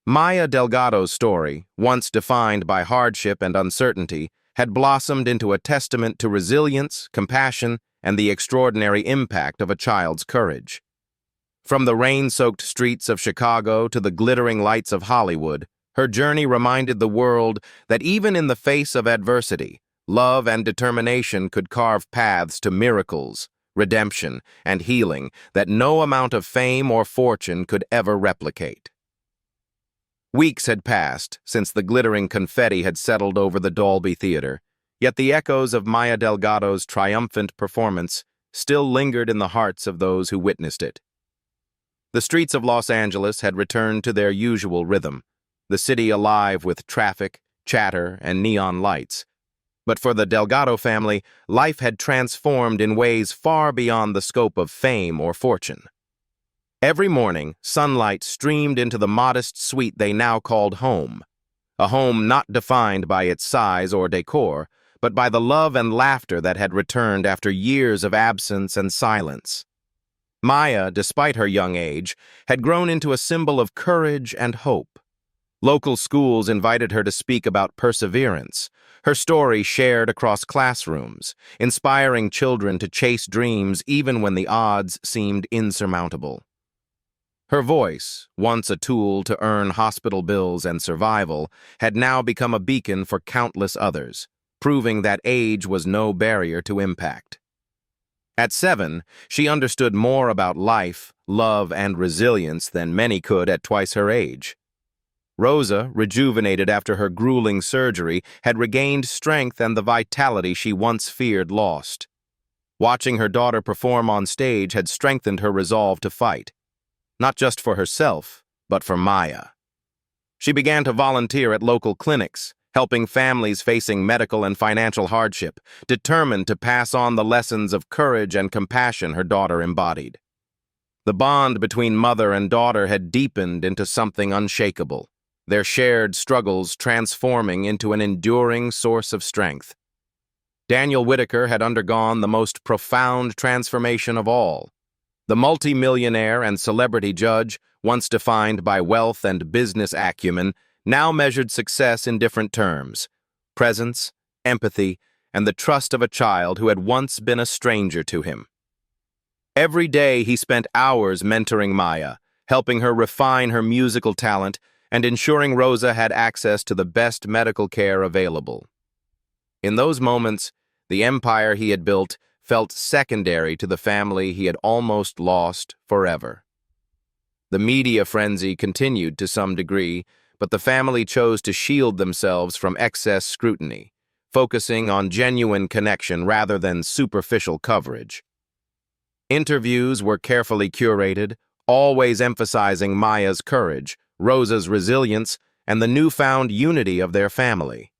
Maya Delgado's story, once defined by hardship and uncertainty, had blossomed into a testament to resilience, compassion, and the extraordinary impact of a child's courage. From the rain-soaked streets of Chicago to the glittering lights of Hollywood, her journey reminded the world that even in the face of adversity, love and determination could carve paths to miracles, redemption, and healing that no amount of fame or fortune could ever replicate. Weeks had passed since the glittering confetti had settled over the Dolby Theater, yet the echoes of Maya Delgado's triumphant performance still lingered in the hearts of those who witnessed it. The streets of Los Angeles had returned to their usual rhythm, the city alive with traffic, chatter, and neon lights. But for the Delgado family, life had transformed in ways far beyond the scope of fame or fortune. Every morning, sunlight streamed into the modest suite they now called home, a home not defined by its size or decor, but by the love and laughter that had returned after years of absence and silence. Maya, despite her young age, had grown into a symbol of courage and hope. Local schools invited her to speak about perseverance, her story shared across classrooms, inspiring children to chase dreams even when the odds seemed insurmountable. Her voice, once a tool to earn hospital bills and survival, had now become a beacon for countless others, proving that age was no barrier to impact. At 7, she understood more about life, love, and resilience than many could at twice her age. Rosa, rejuvenated after her grueling surgery, had regained strength and the vitality she once feared lost. Watching her daughter perform on stage had strengthened her resolve to fight. not just for herself, but for Maya. She began to volunteer at local clinics, helping families facing medical and financial hardship, determined to pass on the lessons of courage and compassion her daughter embodied. The bond between mother and daughter had deepened into something unshakable, their shared struggles transforming into an enduring source of strength. Daniel Whitaker had undergone the most profound transformation of all. The multi-millionaire and celebrity judge, once defined by wealth and business acumen, now measured success in different terms: presence, empathy, and the trust of a child who had once been a stranger to him. Every day he spent hours mentoring Maya, helping her refine her musical talent and ensuring Rosa had access to the best medical care available. In those moments, the empire he had built felt secondary to the family he had almost lost forever. The media frenzy continued to some degree, but the family chose to shield themselves from excess scrutiny, focusing on genuine connection rather than superficial coverage. Interviews were carefully curated, always emphasizing Maya's courage, Rosa's resilience, and the newfound unity of their family.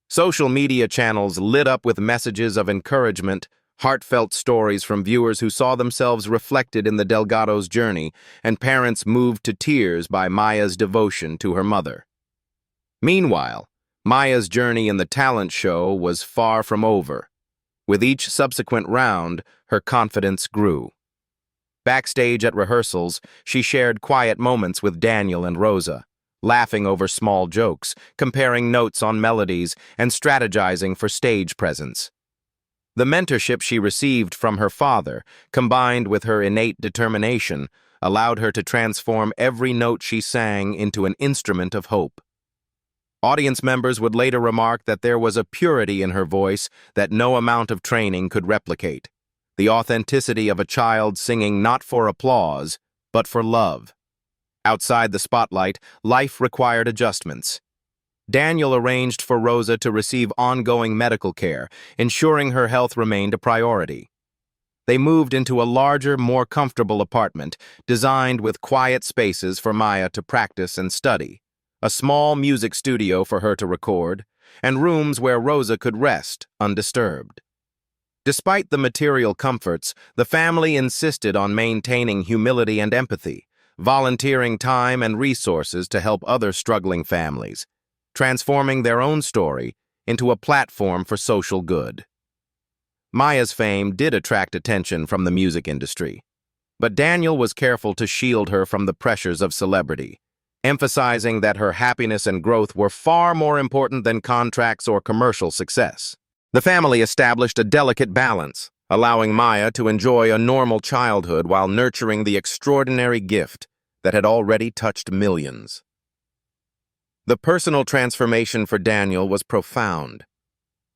Social media channels lit up with messages of encouragement, heartfelt stories from viewers who saw themselves reflected in the Delgados' journey, and parents moved to tears by Maya's devotion to her mother. Meanwhile, Maya's journey in the talent show was far from over. With each subsequent round, her confidence grew. Backstage at rehearsals, she shared quiet moments with Daniel and Rosa, laughing over small jokes, comparing notes on melodies, and strategizing for stage presence. The mentorship she received from her father, combined with her innate determination, allowed her to transform every note she sang into an instrument of hope. Audience members would later remark that there was a purity in her voice that no amount of training could replicate, the authenticity of a child singing not for applause, but for love. Outside the spotlight, life required adjustments. Daniel arranged for Rosa to receive ongoing medical care, ensuring her health remained a priority. They moved into a larger, more comfortable apartment, designed with quiet spaces for Maya to practice and study, a small music studio for her to record, and rooms where Rosa could rest undisturbed. Despite the material comforts, the family insisted on maintaining humility and empathy, volunteering time and resources to help other struggling families, transforming their own story into a platform for social good. Maya's fame did attract attention from the music industry, but Daniel was careful to shield her from the pressures of celebrity, emphasizing that her happiness and growth were far more important than contracts or commercial success. The family established a delicate balance, allowing Maya to enjoy a normal childhood while nurturing the extraordinary gift that had already touched millions. The personal transformation for Daniel was profound.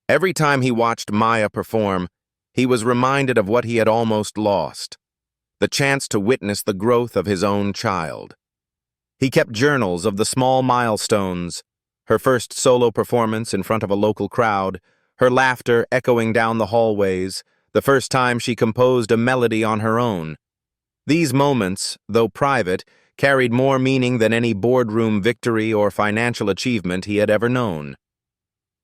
Every time he watched Maya perform, he was reminded of what he had almost lost, the chance to witness the growth of his own child. He kept journals of the small milestones, her first solo performance in front of a local crowd, her laughter echoing down the hallways, the first time she composed a melody on her own. These moments, though private, carried more meaning than any boardroom victory or financial achievement he had ever known.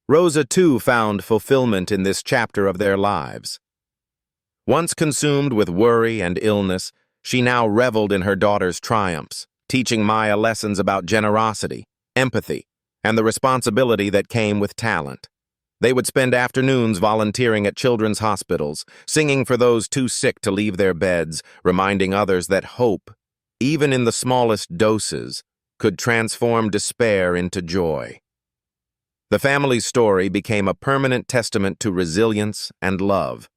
Rosa, too, found fulfillment in this chapter of their lives. Once consumed with worry and illness, she now reveled in her daughter's triumphs, teaching Maya lessons about generosity, empathy, and the responsibility that came with talent. They would spend afternoons volunteering at children's hospitals, singing for those too sick to leave their beds, reminding others that hope, even in the smallest doses, could transform despair into joy. The family's story became a permanent testament to resilience and love.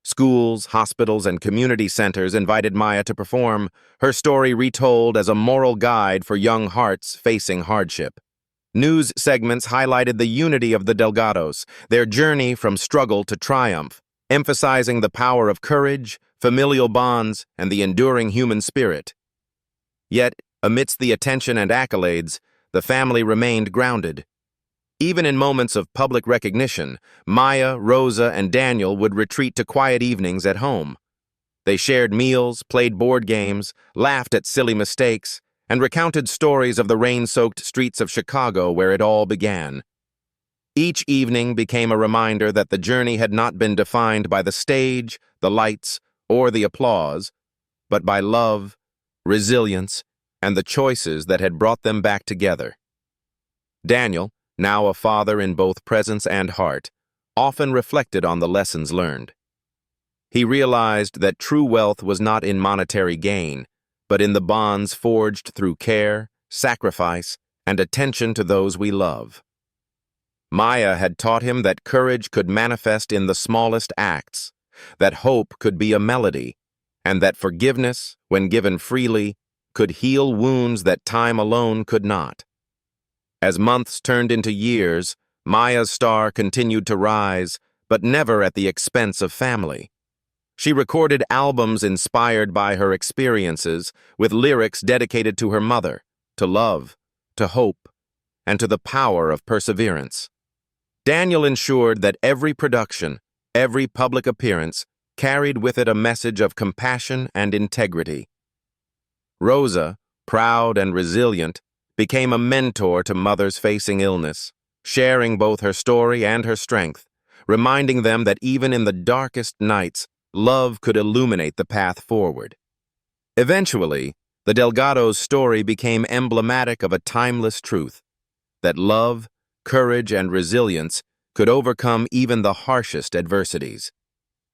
Schools, hospitals, and community centers invited Maya to perform, her story retold as a moral guide for young hearts facing hardship. News segments highlighted the unity of the Delgados, their journey from struggle to triumph, emphasizing the power of courage, familial bonds, and the enduring human spirit. Yet, amidst the attention and accolades, the family remained grounded. Even in moments of public recognition, Maya, Rosa, and Daniel would retreat to quiet evenings at home. They shared meals, played board games, laughed at silly mistakes, and recounted stories of the rain-soaked streets of Chicago where it all began. Each evening became a reminder that the journey had not been defined by the stage, the lights, or the applause, but by love, resilience, and the choices that had brought them back together. Daniel, now a father in both presence and heart, often reflected on the lessons learned. He realized that true wealth was not in monetary gain, but in the bonds forged through care, sacrifice, and attention to those we love. Maya had taught him that courage could manifest in the smallest acts, that hope could be a melody, and that forgiveness, when given freely, could heal wounds that time alone could not. As months turned into years, Maya's star continued to rise, but never at the expense of family. She recorded albums inspired by her experiences, with lyrics dedicated to her mother, to love, to hope, and to the power of perseverance. Daniel ensured that every production, every public appearance, carried with it a message of compassion and integrity. Rosa, proud and resilient, became a mentor to mothers facing illness, sharing both her story and her strength, reminding them that even in the darkest nights, love could illuminate the path forward. Eventually, the Delgados' story became emblematic of a timeless truth, that love, courage, and resilience could overcome even the harshest adversities.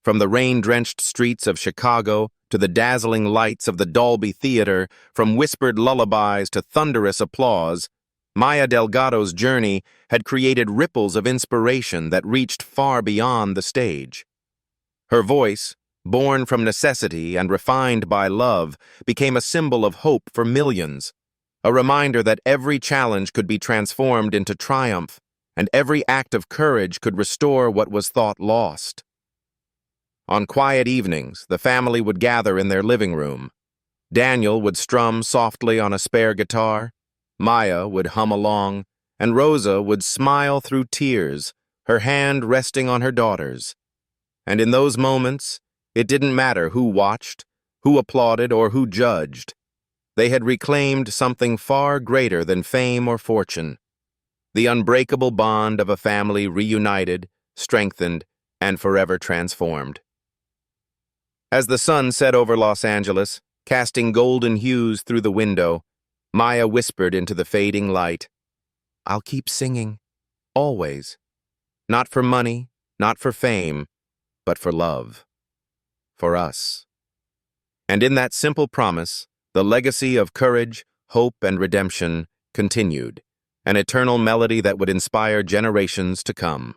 From the rain-drenched streets of Chicago to the dazzling lights of the Dolby Theater, from whispered lullabies to thunderous applause, Maya Delgado's journey had created ripples of inspiration that reached far beyond the stage. Her voice, born from necessity and refined by love, became a symbol of hope for millions, a reminder that every challenge could be transformed into triumph, and every act of courage could restore what was thought lost. On quiet evenings, the family would gather in their living room. Daniel would strum softly on a spare guitar, Maya would hum along, and Rosa would smile through tears, her hand resting on her daughter's. And in those moments, it didn't matter who watched, who applauded, or who judged. They had reclaimed something far greater than fame or fortune, the unbreakable bond of a family reunited, strengthened, and forever transformed. As the sun set over Los Angeles, casting golden hues through the window, Maya whispered into the fading light, "I'll keep singing, always. Not for money, not for fame, but for love. For us." And in that simple promise, the legacy of courage, hope, and redemption continued, an eternal melody that would inspire generations to come.